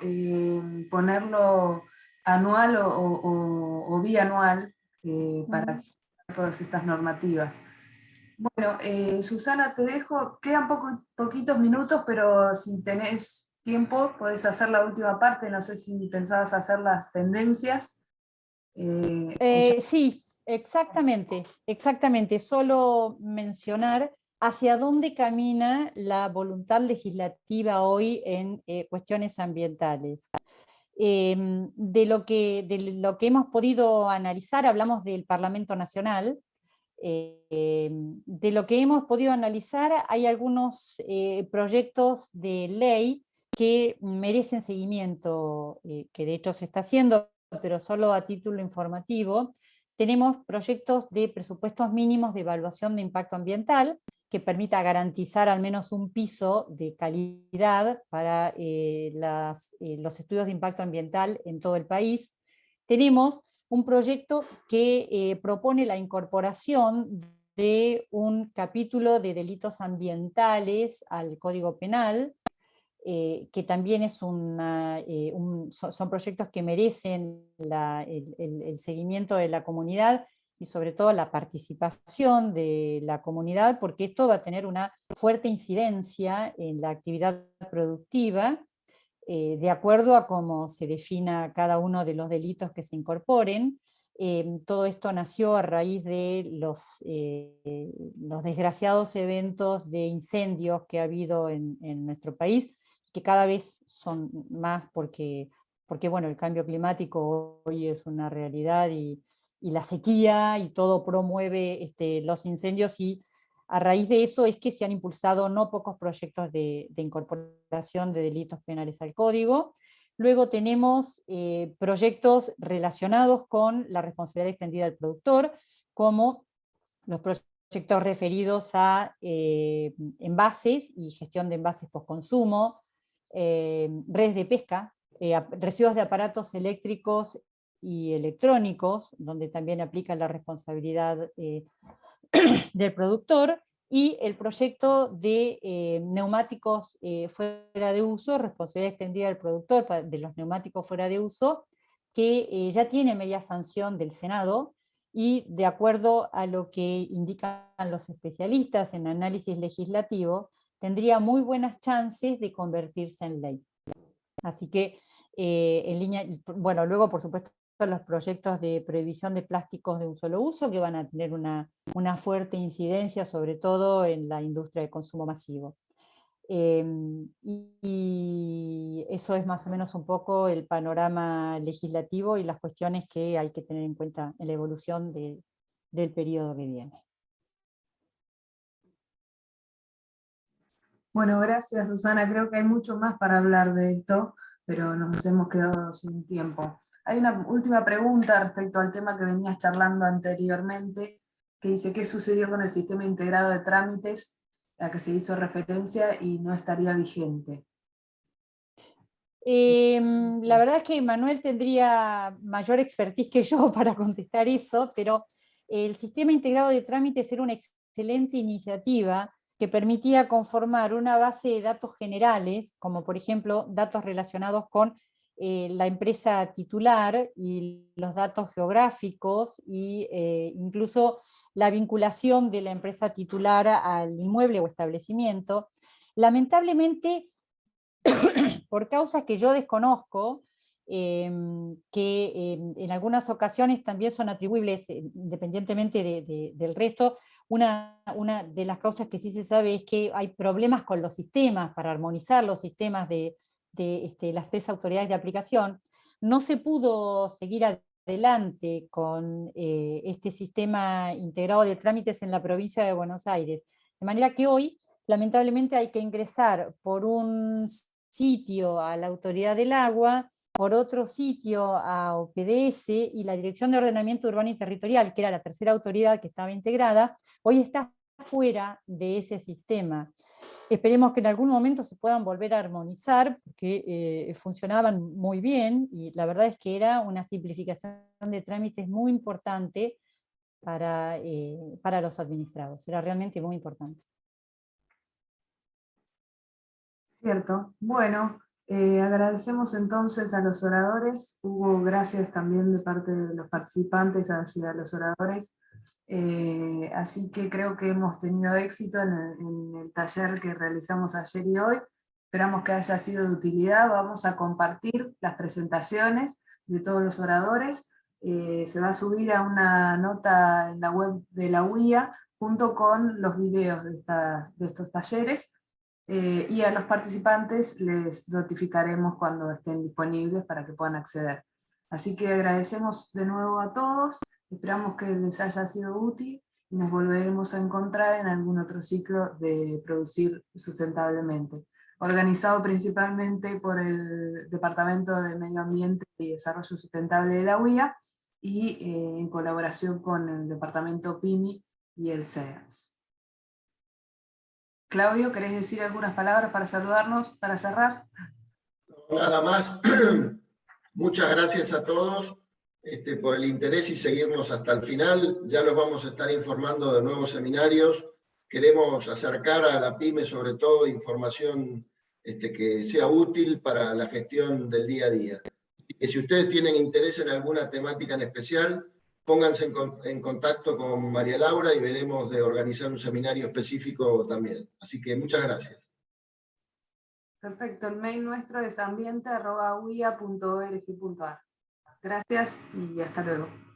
ponerlo anual o bianual para todas estas normativas. Bueno, Susana, te dejo, quedan poquitos minutos, pero si tenés tiempo podés hacer la última parte, no sé si pensabas hacer las tendencias. Sí, exactamente. Solo mencionar hacia dónde camina la voluntad legislativa hoy en cuestiones ambientales. De lo que hemos podido analizar, hablamos del Parlamento Nacional, de lo que hemos podido analizar hay algunos proyectos de ley que merecen seguimiento, que de hecho se está haciendo, pero solo a título informativo. Tenemos proyectos de presupuestos mínimos de evaluación de impacto ambiental, que permita garantizar al menos un piso de calidad para los estudios de impacto ambiental en todo el país. Tenemos un proyecto que propone la incorporación de un capítulo de delitos ambientales al Código Penal, que también es son proyectos que merecen el seguimiento de la comunidad y sobre todo la participación de la comunidad, porque esto va a tener una fuerte incidencia en la actividad productiva, de acuerdo a cómo se defina cada uno de los delitos que se incorporen. Todo esto nació a raíz de los desgraciados eventos de incendios que ha habido en nuestro país, que cada vez son más porque bueno, el cambio climático hoy es una realidad y la sequía y todo promueve los incendios, y a raíz de eso es que se han impulsado no pocos proyectos de incorporación de delitos penales al código. Luego tenemos proyectos relacionados con la responsabilidad extendida del productor, como los proyectos referidos a envases y gestión de envases postconsumo, redes de pesca, residuos de aparatos eléctricos y electrónicos, donde también aplica la responsabilidad del productor, y el proyecto de neumáticos fuera de uso, responsabilidad extendida del productor de los neumáticos fuera de uso, que ya tiene media sanción del Senado, y de acuerdo a lo que indican los especialistas en análisis legislativo, tendría muy buenas chances de convertirse en ley. Así que, en línea, bueno, luego por supuesto los proyectos de prohibición de plásticos de un solo uso, que van a tener una fuerte incidencia, sobre todo en la industria de consumo masivo. Y eso es más o menos un poco el panorama legislativo y las cuestiones que hay que tener en cuenta en la evolución del periodo que viene. Bueno, gracias Susana, creo que hay mucho más para hablar de esto, pero nos hemos quedado sin tiempo. Hay una última pregunta respecto al tema que venías charlando anteriormente, que dice, ¿qué sucedió con el sistema integrado de trámites a que se hizo referencia y no estaría vigente? La verdad es que Manuel tendría mayor expertise que yo para contestar eso, pero el sistema integrado de trámites era una excelente iniciativa que permitía conformar una base de datos generales, como por ejemplo datos relacionados con la empresa titular y los datos geográficos, e incluso la vinculación de la empresa titular al inmueble o establecimiento. Lamentablemente, por causas que yo desconozco, que en algunas ocasiones también son atribuibles, independientemente del resto, una de las causas que sí se sabe es que hay problemas con los sistemas, para armonizar los sistemas de las tres autoridades de aplicación. No se pudo seguir adelante con este sistema integrado de trámites en la provincia de Buenos Aires, de manera que hoy lamentablemente hay que ingresar por un sitio a la Autoridad del Agua, por otro sitio a OPDS, y la Dirección de Ordenamiento Urbano y Territorial, que era la tercera autoridad que estaba integrada, hoy está fuera de ese sistema. Esperemos que en algún momento se puedan volver a armonizar, porque funcionaban muy bien, y la verdad es que era una simplificación de trámites muy importante para los administrados. Era realmente muy importante. Cierto. Bueno, agradecemos entonces a los oradores. Hubo gracias también de parte de los participantes hacia los oradores. Así que creo que hemos tenido éxito en el taller que realizamos ayer y hoy. Esperamos que haya sido de utilidad. Vamos a compartir las presentaciones de todos los oradores. Se va a subir a una nota en la web de la UIA junto con los videos de estos talleres. Y a los participantes les notificaremos cuando estén disponibles para que puedan acceder. Así que agradecemos de nuevo a todos, esperamos que les haya sido útil y nos volveremos a encontrar en algún otro ciclo de Producir Sustentablemente, organizado principalmente por el Departamento de Medio Ambiente y Desarrollo Sustentable de la UIA y en colaboración con el Departamento PIMI y el CEAS. Claudio, ¿querés decir algunas palabras para saludarnos, para cerrar? Nada más. Muchas gracias a todos por el interés y seguirnos hasta el final. Ya los vamos a estar informando de nuevos seminarios. Queremos acercar a la PYME, sobre todo, información que sea útil para la gestión del día a día. Y si ustedes tienen interés en alguna temática en especial, pónganse en contacto con María Laura y veremos de organizar un seminario específico también. Así que muchas gracias. Perfecto, el mail nuestro es ambiente@uia.org.ar. Gracias y hasta luego.